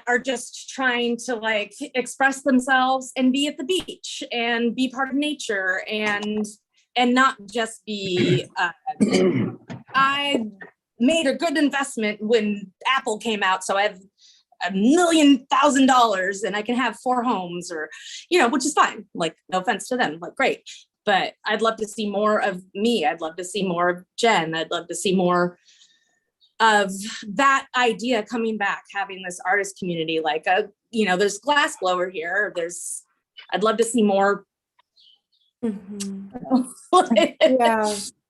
are just trying to express themselves and be at the beach and be part of nature and not just be I made a good investment when Apple came out, so I have $1,000,000 and I can have 4 homes, or which is fine, no offense to them, great. But I'd love to see more of me. I'd love to see more of Jen. I'd love to see more of that idea coming back, having this artist community, there's glass blower here. I'd love to see more. Yeah.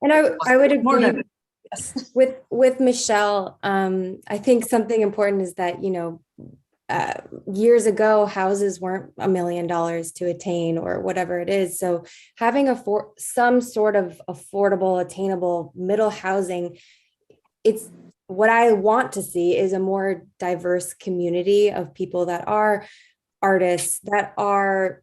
And I would agree with Michelle. I think something important is that, years ago, houses weren't $1 million to attain or whatever it is. So having some sort of affordable, attainable middle housing, it's what I want to see is a more diverse community of people that are artists, that are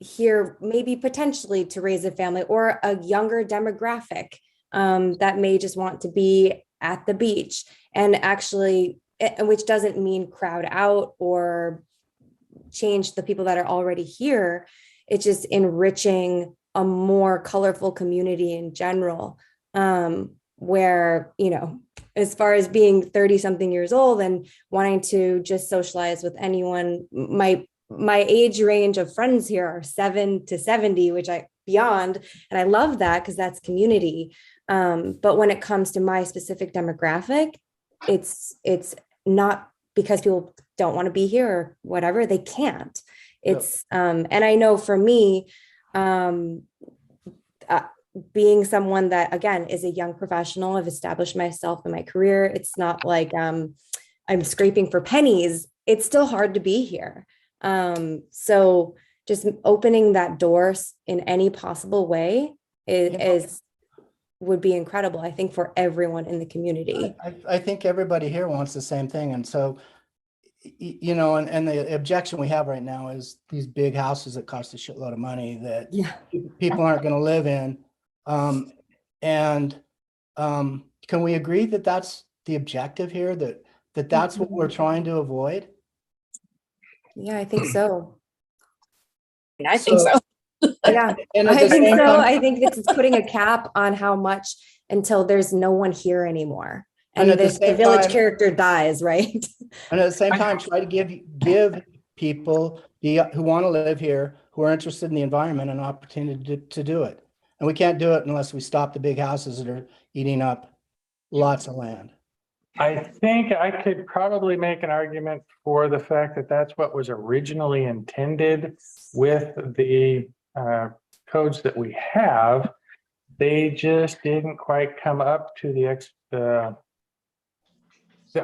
here maybe potentially to raise a family, or a younger demographic that may just want to be at the beach, and actually, which doesn't mean crowd out or change the people that are already here. It's just enriching a more colorful community in general, where, as far as being 30 something years old and wanting to just socialize with anyone might my age range of friends here are 7 to 70, which I beyond, and I love that because that's community. But when it comes to my specific demographic, it's not because people don't want to be here or whatever, they can't. It's and I know for me, being someone that again is a young professional, I've established myself in my career. It's not like I'm scraping for pennies. It's still hard to be here. So just opening that door in any possible way would be incredible, I think, for everyone in the community. I think everybody here wants the same thing. And so, you know, and the objection we have right now is these big houses that cost a shitload of money that people aren't going to live in. Can we agree that that's the objective here, that's what we're trying to avoid? Yeah, I think so. I think so. Yeah, And I think so. I think it's putting a cap on how much until there's no one here anymore. And the village character dies, right? And at the same time, try to give people who want to live here, who are interested in the environment, an opportunity to do it. And we can't do it unless we stop the big houses that are eating up lots of land. I think I could probably make an argument for the fact that that's what was originally intended with the codes that we have. They just didn't quite come up to the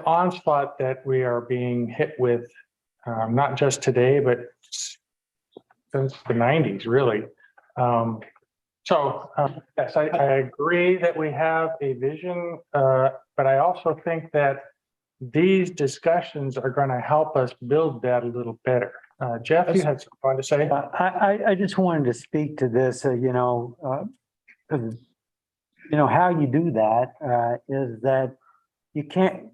onslaught that we are being hit with, not just today, but since the 90s, really. Yes, I agree that we have a vision, but I also think that these discussions are going to help us build that a little better. Jeff, you had something to say? I just wanted to speak to this, how you do that is that you can't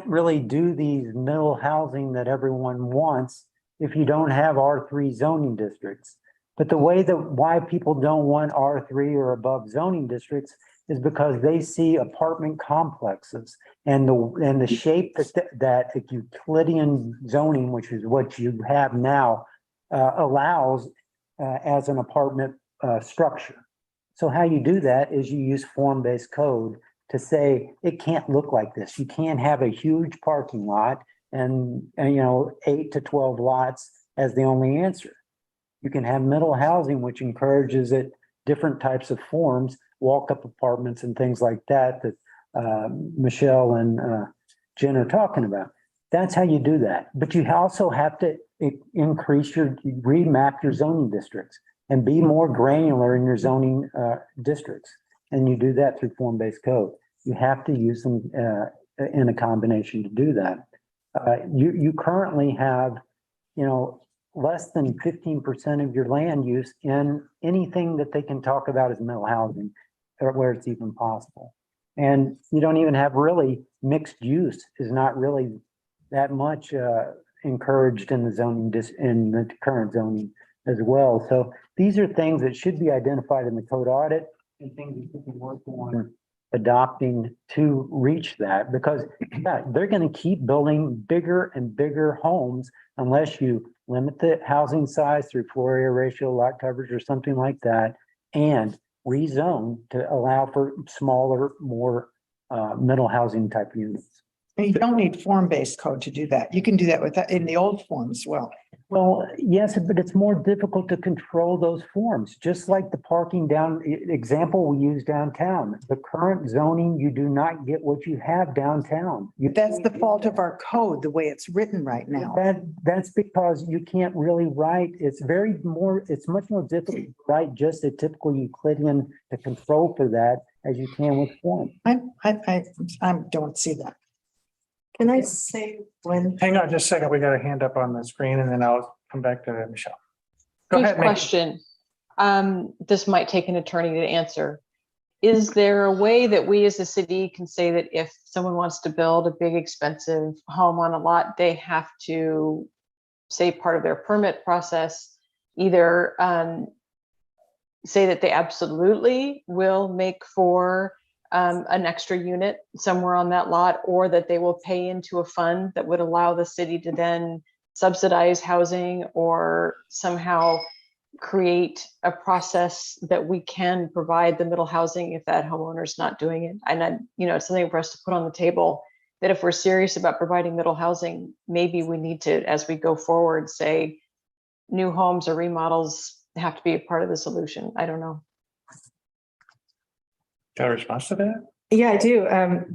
really do these middle housing that everyone wants if you don't have R3 zoning districts. But the way why people don't want R3 or above zoning districts is because they see apartment complexes and the shape that the Euclidean zoning, which is what you have now, allows as an apartment structure. So how you do that is you use form-based code to say it can't look like this. You can't have a huge parking lot and 8 to 12 lots as the only answer. You can have middle housing, which encourages different types of forms, walk-up apartments and things like that Michelle and Jen are talking about. That's how you do that. But you also have to remap your zoning districts and be more granular in your zoning districts. And you do that through form-based code. You have to use them in a combination to do that. You currently have, less than 15% of your land use in anything that they can talk about as middle housing, or where it's even possible. And you don't even have really mixed use is not really that much encouraged in the zoning in the current zoning as well. So these are things that should be identified in the code audit and things that you can work on adopting to reach that, because they're going to keep building bigger and bigger homes unless you limit the housing size through floor area ratio, lot coverage, or something like that, and rezone to allow for smaller, more middle housing type units. And you don't need form-based code to do that. You can do that in the old form as well. Well, yes, but it's more difficult to control those forms, just like the parking example we use downtown. The current zoning, you do not get what you have downtown. That's the fault of our code, the way it's written right now. That's because you can't really write. It's much more difficult to write just a typical Euclidean to control for that as you can with form. I don't see that. Can I say when? Hang on just a second. We got a hand up on the screen and then I'll come back to Michelle. Go ahead, question. This might take an attorney to answer. Is there a way that we as a city can say that if someone wants to build a big expensive home on a lot, they have to say part of their permit process, either say that they absolutely will make for an extra unit somewhere on that lot, or that they will pay into a fund that would allow the city to then subsidize housing or somehow create a process that we can provide the middle housing if that homeowner's not doing it. And it's something for us to put on the table, that if we're serious about providing middle housing, maybe we need to, as we go forward, say new homes or remodels have to be a part of the solution. I don't know. Got a response to that? Yeah, I do.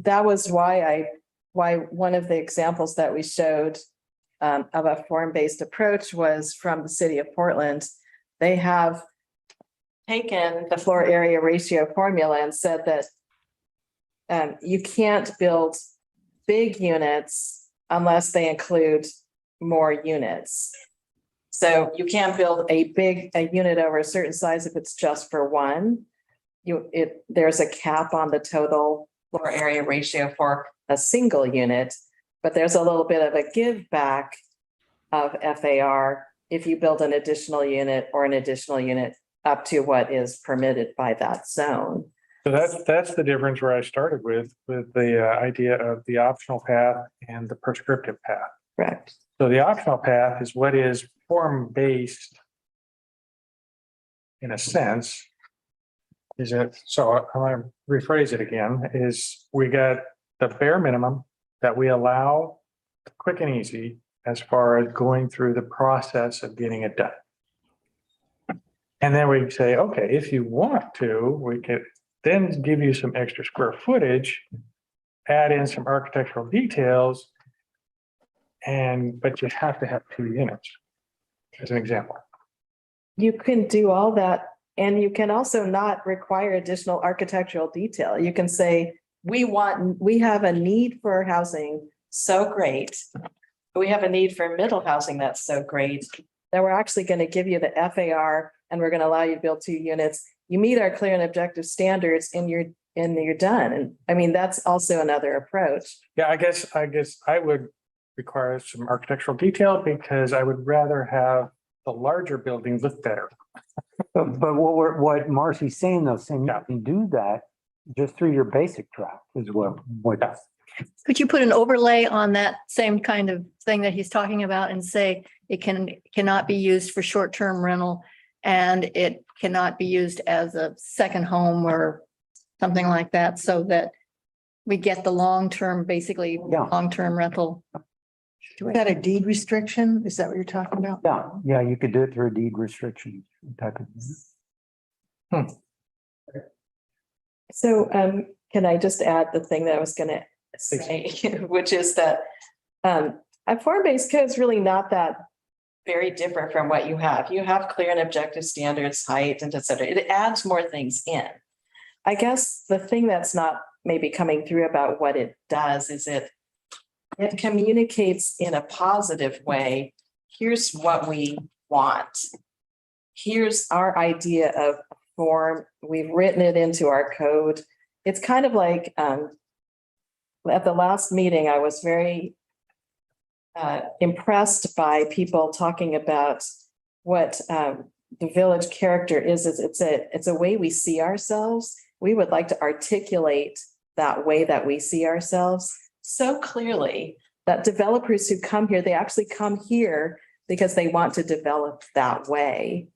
That was why one of the examples that we showed of a form-based approach was from the city of Portland. They have taken the floor area ratio formula and said that you can't build big units unless they include more units. So you can't build a unit over a certain size if it's just for one. There's a cap on the total floor area ratio for a single unit, but there's a little bit of a give back of FAR if you build an additional unit or an additional unit up to what is permitted by that zone. So that's the difference where I started with the idea of the optional path and the prescriptive path. Correct. So the optional path is what is form-based in a sense. Is it, so I'm going to rephrase it again, is we got the bare minimum that we allow quick and easy as far as going through the process of getting it done. And then we say, okay, if you want to, we could then give you some extra square footage, add in some architectural details, but you have to have 2 units, as an example. You can do all that, and you can also not require additional architectural detail. You can say, we have a need for housing so great. We have a need for middle housing that's so great that we're actually going to give you the FAR and we're going to allow you to build 2 units. You meet our clear and objective standards and you're done. And I mean, that's also another approach. Yeah, I guess I would require some architectural detail because I would rather have the larger building look better. But what Marcy's saying though, saying you can do that just through your basic draft is what. Could you put an overlay on that same kind of thing that he's talking about and say it cannot be used for short-term rental and it cannot be used as a second home or something like that, so that we get the long-term, basically long-term rental? Is that a deed restriction? Is that what you're talking about? Yeah, you could do it through a deed restriction type of thing. So can I just add the thing that I was going to say, which is that a form-based code is really not that very different from what you have. You have clear and objective standards, height, and et cetera. It adds more things in. I guess the thing that's not maybe coming through about what it does is it communicates in a positive way. Here's what we want. Here's our idea of a form. We've written it into our code. It's kind of like at the last meeting, I was very impressed by people talking about what the village character is. It's a way we see ourselves. We would like to articulate that way that we see ourselves so clearly that developers who come here, they actually come here because they want to develop that way.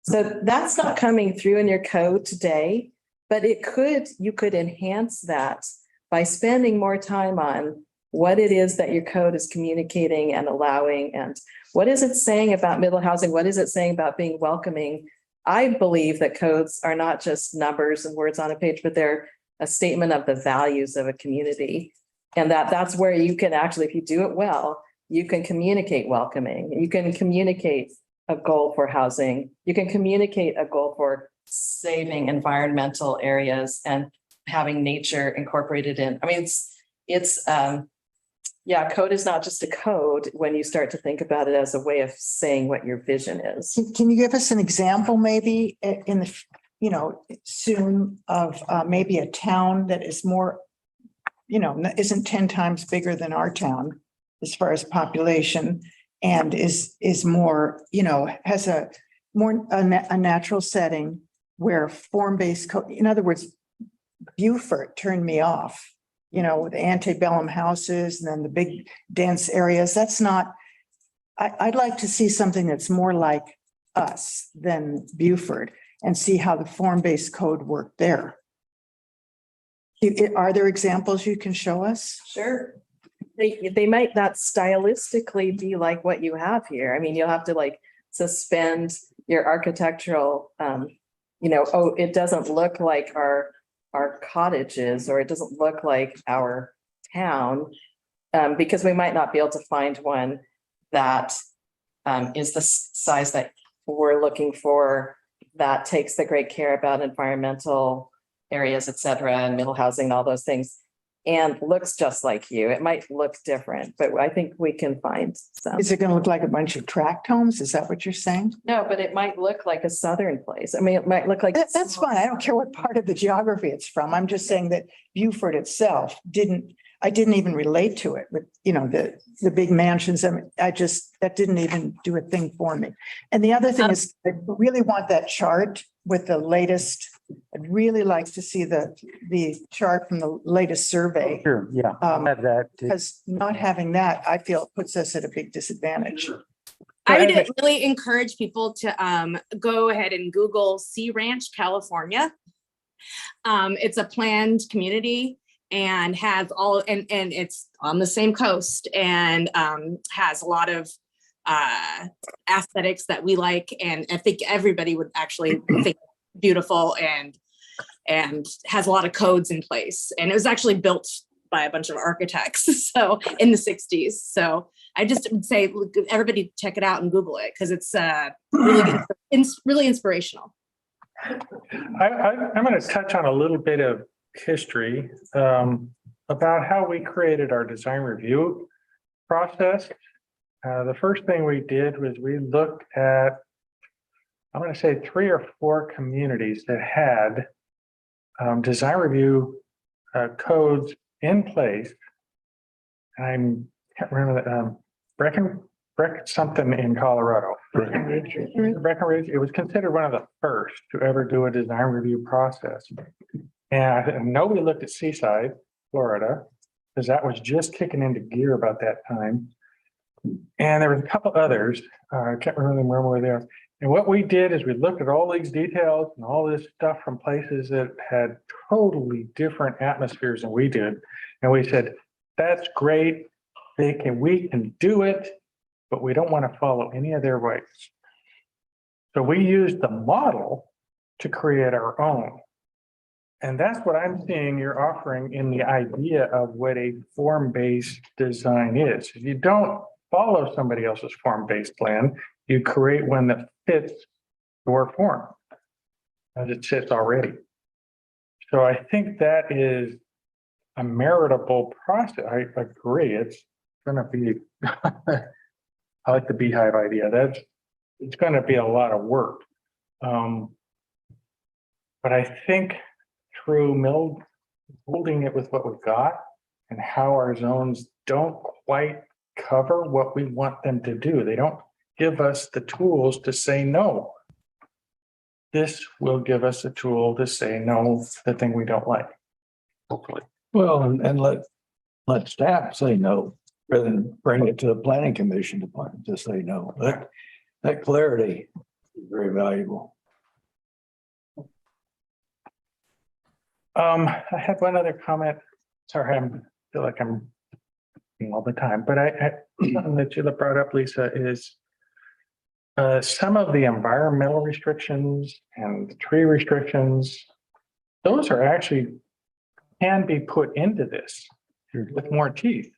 So that's not coming through in your code today, but you could enhance that by spending more time on what it is that your code is communicating and allowing, and what is it saying about middle housing? What is it saying about being welcoming? I believe that codes are not just numbers and words on a page, but they're a statement of the values of a community. And that's where you can actually, if you do it well, you can communicate welcoming. You can communicate a goal for housing. You can communicate a goal for saving environmental areas and having nature incorporated in. I mean, code is not just a code when you start to think about it as a way of saying what your vision is. Can you give us an example maybe in the, soon of maybe a town that is more, isn't 10 times bigger than our town as far as population and is more, has a natural setting where form-based code, in other words, Beaufort turned me off, with the antebellum houses and then the big dense areas. That's not, I'd like to see something that's more like us than Buford and see how the form-based code worked there. Are there examples you can show us? Sure. They might not stylistically be like what you have here. I mean, you'll have to like suspend your architectural, oh, it doesn't look like our cottages, or it doesn't look like our town. Because we might not be able to find one that is the size that we're looking for, that takes the great care about environmental areas, et cetera, and middle housing, and all those things, and looks just like you. It might look different, but I think we can find some. Is it going to look like a bunch of tract homes? Is that what you're saying? No, but it might look like a southern place. I mean, it might look like. That's fine. I don't care what part of the geography it's from. I'm just saying that Buford itself I didn't even relate to it with, the big mansions. I mean, that didn't even do a thing for me. And the other thing is, I really want that chart with the latest. I'd really like to see the chart from the latest survey. Sure, yeah. Have that too. Because not having that, I feel puts us at a big disadvantage. I would really encourage people to go ahead and Google Sea Ranch, California. It's a planned community and has all, and it's on the same coast, and has a lot of aesthetics that we like, and I think everybody would actually think beautiful, and has a lot of codes in place, and it was actually built by a bunch of architects so in the 60s. So I just would say, look, everybody check it out and Google it, because it's really inspirational. I'm going to touch on a little bit of history about how we created our design review process. The first thing we did was we looked at, I'm going to say 3 or 4 communities that had design review codes in place. I can't remember that, Brecken something in Colorado. Breckenridge. It was considered one of the first to ever do a design review process. And I know we looked at Seaside, Florida, because that was just kicking into gear about that time. And there was a couple others. I can't remember when we were there. And what we did is we looked at all these details and all this stuff from places that had totally different atmospheres than we did. And we said, that's great. We can do it, but we don't want to follow any of their ways. So we used the model to create our own. And that's what I'm seeing you're offering in the idea of what a form-based design is. If you don't follow somebody else's form-based plan, you create one that fits your form as it sits already. So I think that is a meritable process. I agree. It's going to be, I like the beehive idea. It's going to be a lot of work. But I think through molding it with what we've got and how our zones don't quite cover what we want them to do. They don't give us the tools to say no. This will give us a tool to say no, the thing we don't like, hopefully. Well, and let staff say no, rather than bring it to the planning commission to say no. That clarity is very valuable. I had one other comment. Sorry, I feel like I'm all the time, but something that you brought up, Lisa, is some of the environmental restrictions and tree restrictions, those are actually can be put into this with more teeth.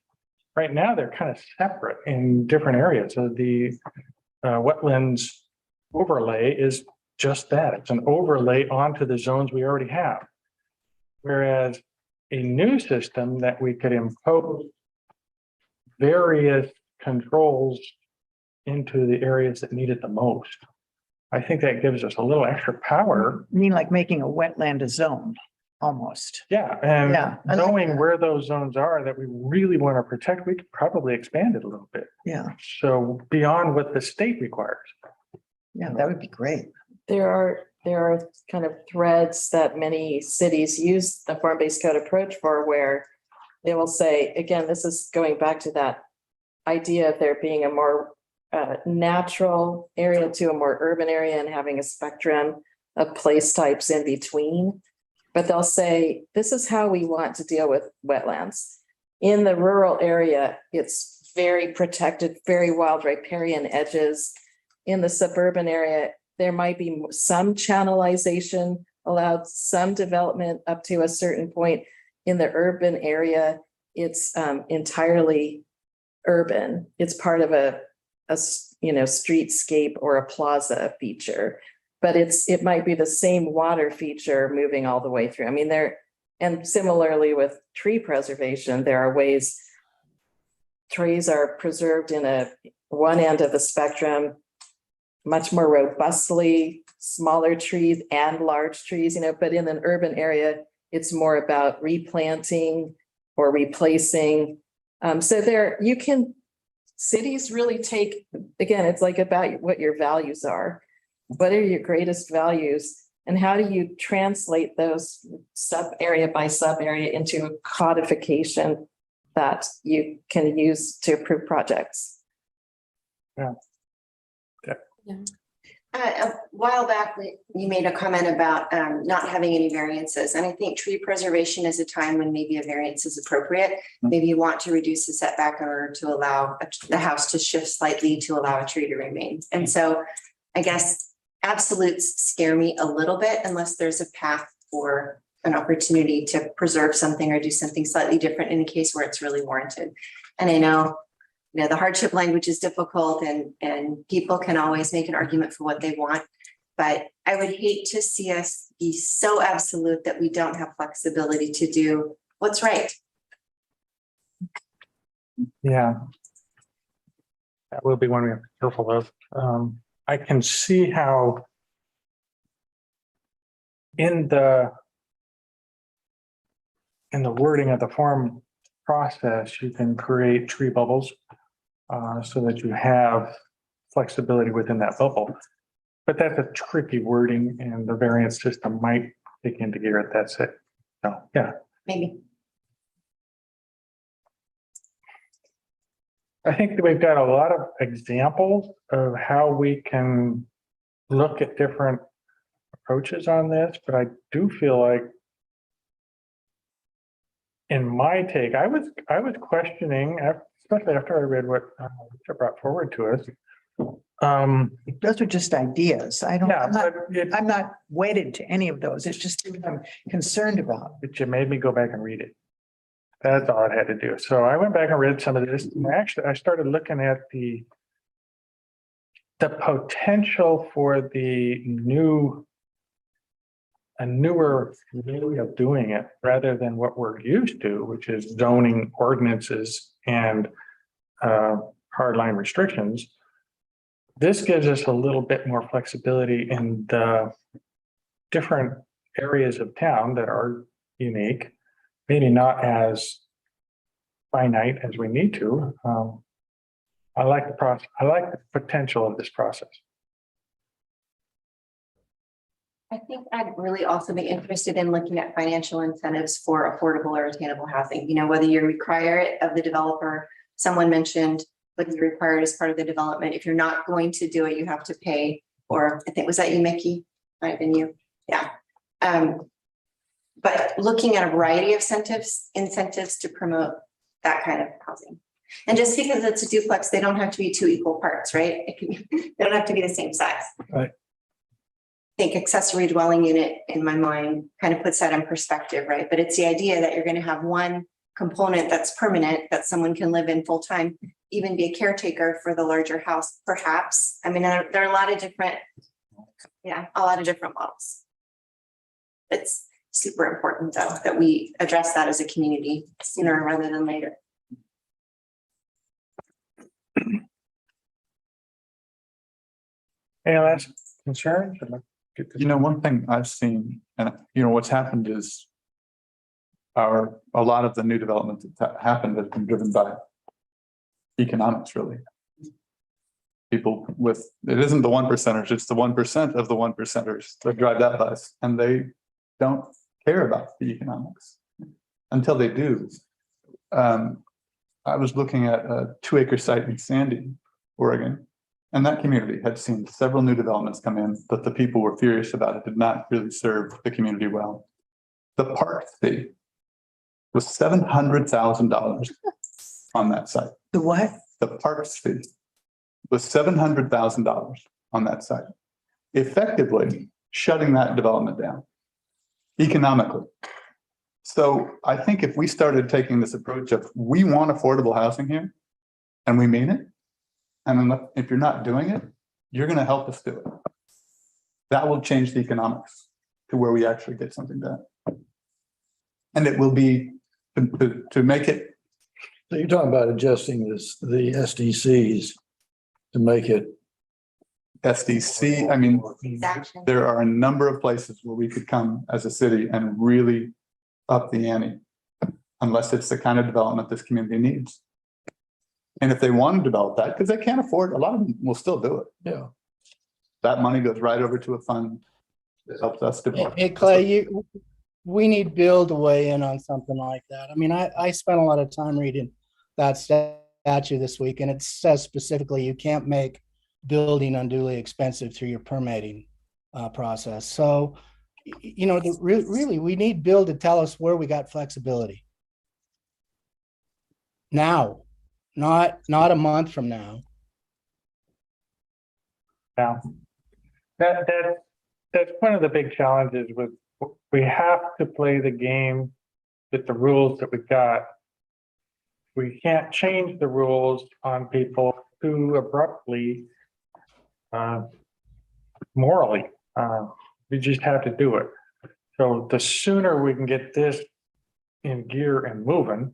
Right now, they're kind of separate in different areas. So the wetlands overlay is just that. It's an overlay onto the zones we already have. Whereas a new system that we could impose various controls into the areas that need it the most. I think that gives us a little extra power. I mean, like making a wetland a zone, almost. Yeah, and Yeah, I like knowing where those zones are that we really want to protect, we could probably expand it a little bit. Yeah, So beyond what the state requires. yeah, that would be great. There are kind of threads that many cities use the form-based code approach for, where they will say, again, this is going back to that idea of there being a more natural area to a more urban area and having a spectrum of place types in between. But they'll say, this is how we want to deal with wetlands. In the rural area, it's very protected, very wild riparian edges. In the suburban area, there might be some channelization allowed, some development up to a certain point. In the urban area, it's entirely urban. It's part of a streetscape or a plaza feature, but it might be the same water feature moving all the way through. I mean, and similarly with tree preservation, there are ways trees are preserved in one end of the spectrum much more robustly, smaller trees and large trees, but in an urban area, it's more about replanting or replacing. Cities really take, again, it's like about what your values are. What are your greatest values? And how do you translate those sub area by sub area into a codification that you can use to approve projects? Yeah. A while back, you made a comment about not having any variances. And I think tree preservation is a time when maybe a variance is appropriate. Maybe you want to reduce the setback in order to allow the house to shift slightly to allow a tree to remain. And so I guess absolutes scare me a little bit unless there's a path for an opportunity to preserve something or do something slightly different in a case where it's really warranted. And I know the hardship language is difficult and people can always make an argument for what they want, but I would hate to see us be so absolute that we don't have flexibility to do what's right. Yeah. That will be one we have to be careful of. I can see how in the wording of the form process, you can create tree bubbles so that you have flexibility within that bubble. But that's a tricky wording and the variance system might kick into gear if that's it. So, yeah. Maybe. I think that we've got a lot of examples of how we can look at different approaches on this, but I do feel like in my take, I was questioning, especially after I read what Lisa brought forward to us. Those are just ideas. Yeah, I'm not wedded to any of those. It's just things I'm concerned about. But you made me go back and read it. That's all it had to do. So I went back and read some of this. And actually, I started looking at the potential for a newer way of doing it rather than what we're used to, which is zoning ordinances and hardline restrictions. This gives us a little bit more flexibility in the different areas of town that are unique. Maybe not as finite as we need to. I like the process. I like the potential of this process. I think I'd really also be interested in looking at financial incentives for affordable or attainable housing. Whether you require it of the developer, someone mentioned whether you require it as part of the development. If you're not going to do it, you have to pay, or I think, was that you, Mickey? Might have been you. Yeah. But looking at a variety of incentives to promote that kind of housing. And just because it's a duplex, they don't have to be two equal parts, right? They don't have to be the same size. Right. I think accessory dwelling unit in my mind kind of puts that in perspective, right? But it's the idea that you're going to have one component that's permanent that someone can live in full time, even be a caretaker for the larger house, perhaps. I mean, there are a lot of different models. It's super important though, that we address that as a community sooner rather than later. Any last concerns? One thing I've seen, and what's happened is a lot of the new development that happened has been driven by economics, really. People it isn't the 1%ers, it's the 1% of the 1%ers that drive that bus, and they don't care about the economics until they do. I was looking at a 2-acre site in Sandy, Oregon, And that community had seen several new developments come in that the people were furious about. It did not really serve the community well. The park fee was $700,000 on that site. The what? The parks fee was $700,000 on that site, effectively shutting that development down economically. So I think if we started taking this approach of we want affordable housing here and we mean it, and if you're not doing it, you're going to help us do it. That will change the economics to where we actually get something done. And it will be to make it. So you're talking about adjusting the SDCs to make it. SDC, I mean, there are a number of places where we could come as a city and really up the ante, unless it's the kind of development this community needs. And if they want to develop that, because they can't afford, a lot of them will still do it. Yeah. That money goes right over to a fund that helps us develop. Hey, Clay, we need Bill to weigh in on something like that. I mean, I spent a lot of time reading that statute this week, and it says specifically you can't make building unduly expensive through your permitting process. So, you know, really, we need Bill to tell us where we got flexibility. Now, not a month from now. Yeah. That's one of the big challenges with, we have to play the game with the rules that we've got. We can't change the rules on people too abruptly, morally. We just have to do it. So the sooner we can get this in gear and moving,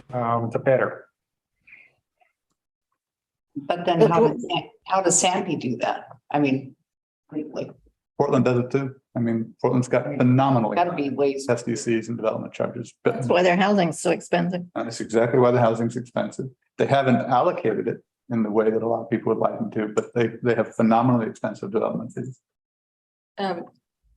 the better. But then how does Sandy do that? I mean, like. Portland does it too. I mean, Portland's got phenomenally Gotta be ways. SDCs and development charges. That's why their housing's so expensive. And that's exactly why the housing's expensive. They haven't allocated it in the way that a lot of people would like them to, but they have phenomenally expensive development fees.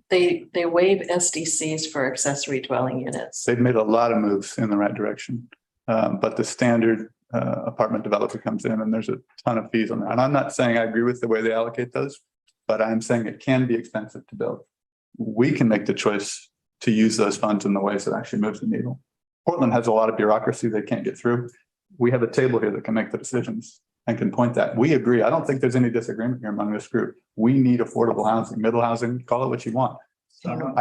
They waive SDCs for accessory dwelling units. They've made a lot of moves in the right direction. But the standard apartment developer comes in and there's a ton of fees on that. And I'm not saying I agree with the way they allocate those, but I'm saying it can be expensive to build. We can make the choice to use those funds in the ways that actually moves the needle. Portland has a lot of bureaucracy they can't get through. We have a table here that can make the decisions and can point that. We agree. I don't think there's any disagreement here among this group. We need affordable housing, middle housing, call it what you want. So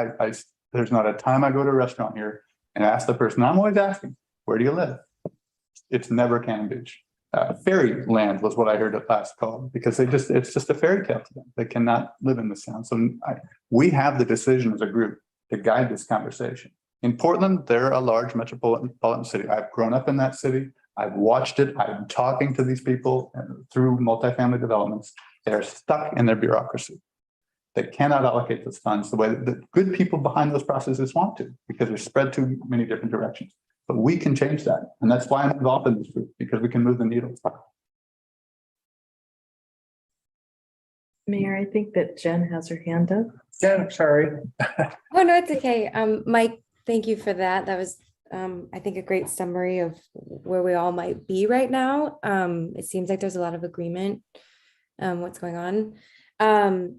there's not a time I go to a restaurant here and ask the person, I'm always asking, where do you live? It's never Cannon Beach. Fairyland was what I heard at last call, because it's just a fairy tale to them. They cannot live in this town. So we have the decision as a group to guide this conversation. In Portland, they're a large metropolitan city. I've grown up in that city. I've watched it. I'm talking to these people through multifamily developments. They're stuck in their bureaucracy. They cannot allocate those funds the way that the good people behind those processes want to, because they're spread too many different directions. But we can change that. And that's why I'm involved in this group, because we can move the needle. Mayor, I think that Jen has her hand up. Jen, sorry. Oh, no, it's okay. Mike, thank you for that. That was, I think, a great summary of where we all might be right now. It seems like there's a lot of agreement, what's going on.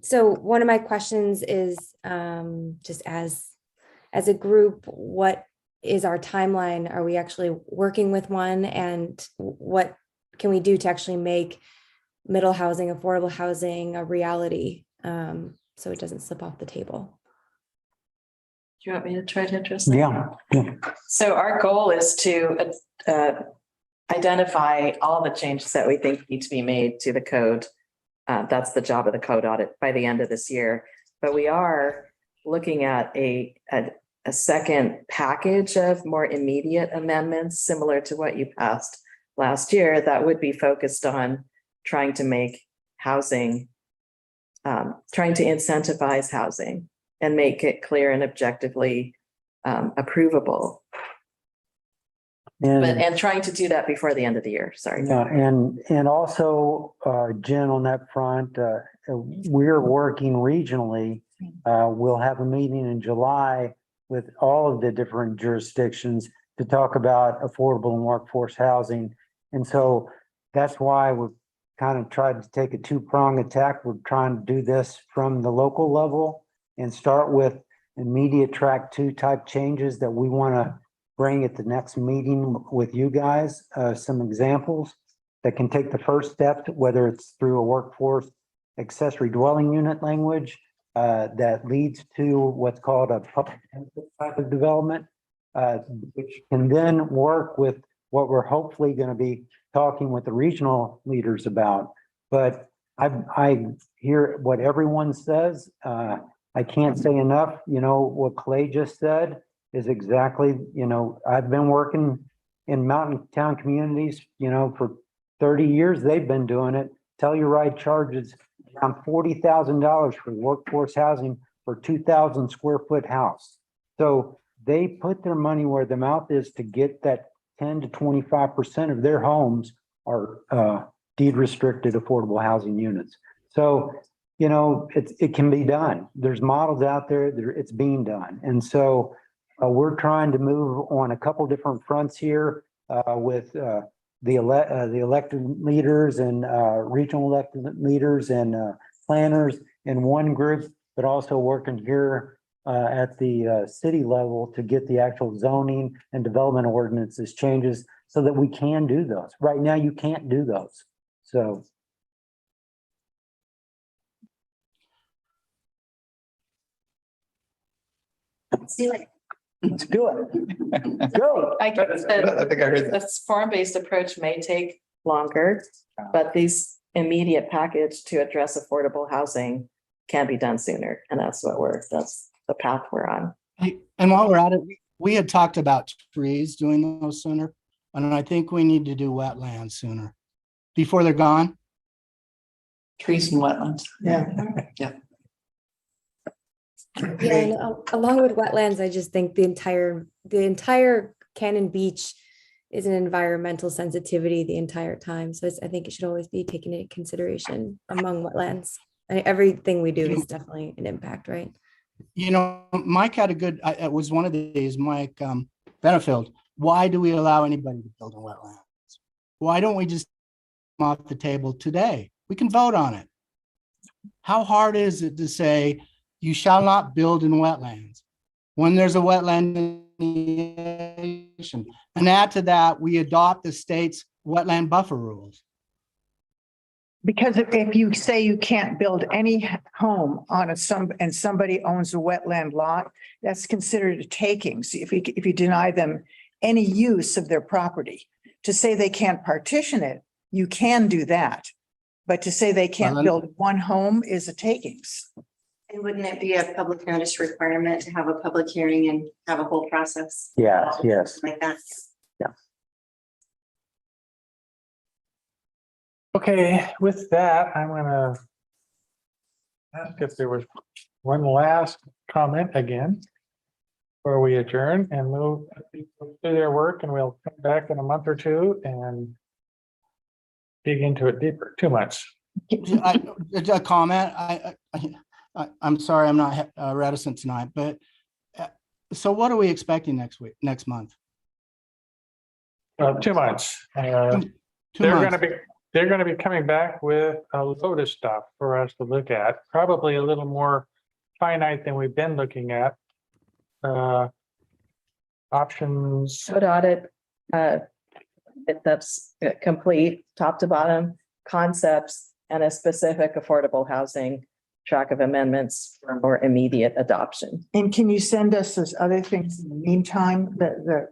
So one of my questions is just as a group, what is our timeline? Are we actually working with one? And what can we do to actually make middle housing, affordable housing a reality, so it doesn't slip off the table? Do you want me to try to address that? Yeah. So our goal is to identify all the changes that we think need to be made to the code. That's the job of the code audit by the end of this year. But we are looking at a second package of more immediate amendments, similar to what you passed last year, that would be focused on trying to make housing, trying to incentivize housing and make it clear and objectively approvable. And trying to do that before the end of the year. Sorry. Yeah, and also, Jen, on that front, we're working regionally. We'll have a meeting in July with all of the different jurisdictions to talk about affordable and workforce housing. And so that's why we're kind of tried to take a two-prong attack. We're trying to do this from the local level and start with immediate track 2 type changes that we want to bring at the next meeting with you guys. Some examples that can take the first step, whether it's through a workforce accessory dwelling unit language that leads to what's called a public type of development, which can then work with what we're hopefully going to be talking with the regional leaders about. But I hear what everyone says. I can't say enough. You know, what Clay just said is exactly, you know, I've been working in mountain town communities, you know, for 30 years. They've been doing it. Telluride charges around $40,000 for workforce housing for 2,000 square foot house. So they put their money where the mouth is to get that 10 to 25% of their homes are deed restricted affordable housing units. So, you know, it can be done. There's models out there, it's being done. And so we're trying to move on a couple different fronts here with the elected leaders and regional elected leaders and planners in one group, but also working here at the city level to get the actual zoning and development ordinances changes so that we can do those. Right now, you can't do those. So. Let's do it. Let's do it. Go. I guess I think I heard that. this form-based approach may take longer, but these immediate package to address affordable housing can be done sooner. And that's the path we're on. And while we're at it, we had talked about trees doing those sooner. And I think we need to do wetlands sooner before they're gone. Trees and wetlands. Yeah. Yeah, and along with wetlands, I just think the entire Cannon Beach is an environmental sensitivity the entire time. So I think it should always be taken into consideration among wetlands. And everything we do is definitely an impact, right? You know, Mike had a good, it was one of these, Mike Benefield. Why do we allow anybody to build in wetlands? Why don't we just come off the table today? We can vote on it. How hard is it to say you shall not build in wetlands when there's a wetland delineation? And add to that, we adopt the state's wetland buffer rules. Because if you say you can't build any home on and somebody owns a wetland lot, that's considered a takings. If you deny them any use of their property, to say they can't partition it, you can do that. But to say they can't build one home is a takings. And wouldn't it be a public notice requirement to have a public hearing and have a whole process? Yeah, yes. Like that. Yeah. Okay, with that, I'm gonna ask if there was one last comment again before we adjourn and move do their work, and we'll come back in a month or two and dig into it deeper. 2 months. A comment. I'm sorry, I'm not reticent tonight, but so what are we expecting next month? 2 months. They're gonna be coming back with a load of stuff for us to look at, probably a little more finite than we've been looking at. Options. Code audit, if that's complete, top to bottom, concepts, and a specific affordable housing track of amendments for more immediate adoption. And can you send us those other things in the meantime, the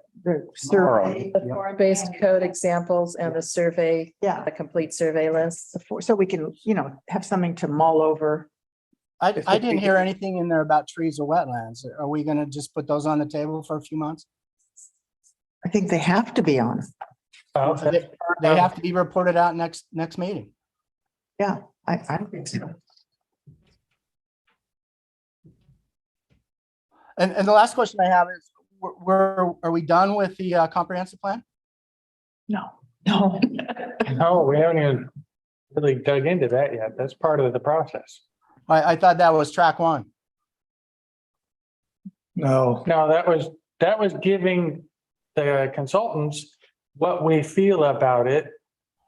survey? The form-based code examples and the survey, Yeah, the complete survey list. so we can, have something to mull over. I didn't hear anything in there about trees or wetlands. Are we going to just put those on the table for a few months? I think they have to be on. They have to be reported out next meeting. Yeah, I think so. And the last question I have is, are we done with the comprehensive plan? No. No, we haven't even really dug into that yet. That's part of the process. I thought that was track one. No, that was giving the consultants what we feel about it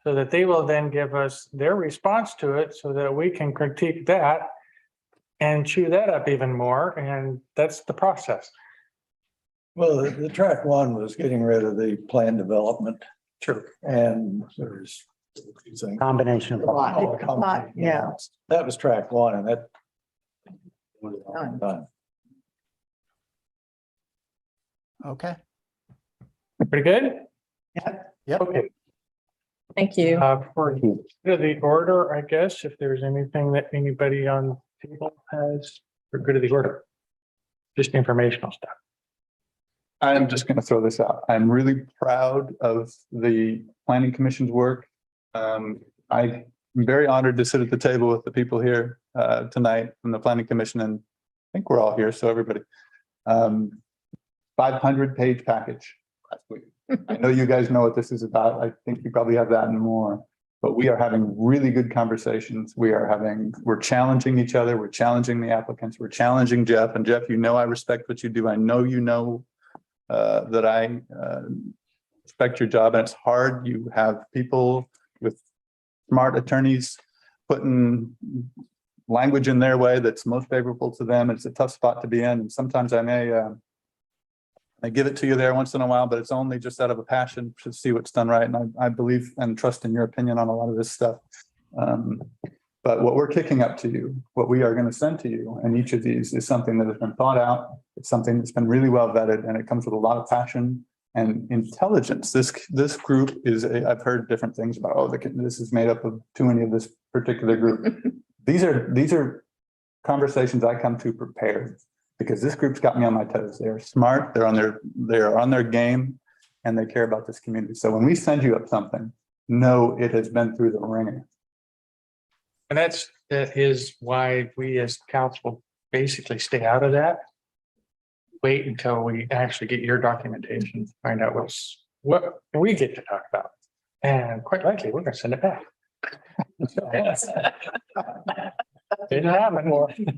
so that they will then give us their response to it so that we can critique that and chew that up even more. And that's the process. Well, the track one was getting rid of the plan development. True. And there's Combination of. Yeah. that was track one, and that was done. Okay. Pretty good? Yep. Okay. Thank you. For the order, I guess, if there's anything that anybody on the table has for good of the order. Just informational stuff. I'm just going to throw this out. I'm really proud of the planning commission's work. I'm very honored to sit at the table with the people here tonight from the planning commission, and I think we're all here, so everybody. 500-page package last week. I know you guys know what this is about. I think you probably have that and more, but we are having really good conversations. We're challenging each other. We're challenging the applicants. We're challenging Jeff. And Jeff, you know I respect what you do. I know you know that I respect your job, and it's hard. You have people with smart attorneys putting language in their way that's most favorable to them. It's a tough spot to be in, and sometimes I give it to you there once in a while, but it's only just out of a passion to see what's done right. And I believe and trust in your opinion on a lot of this stuff. But what we're kicking up to you, what we are going to send to you, and each of these is something that has been thought out. It's something that's been really well vetted, and it comes with a lot of passion and intelligence. This group is, I've heard different things about, oh, this is made up of too many of this particular group. These are conversations I come to prepared, because this group's got me on my toes. They are smart, they're on their game, and they care about this community. So when we send you up something, know it has been through the ringer. And that is why we as council basically stay out of that. Wait until we actually get your documentation, find out what we get to talk about. And quite likely, we're gonna send it back. Didn't happen.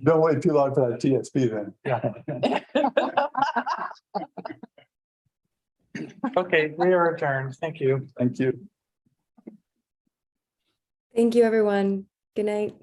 Don't wait too long for that TSP then. Yeah. Okay, we are adjourned. Thank you. Thank you. Thank you, everyone. Good night.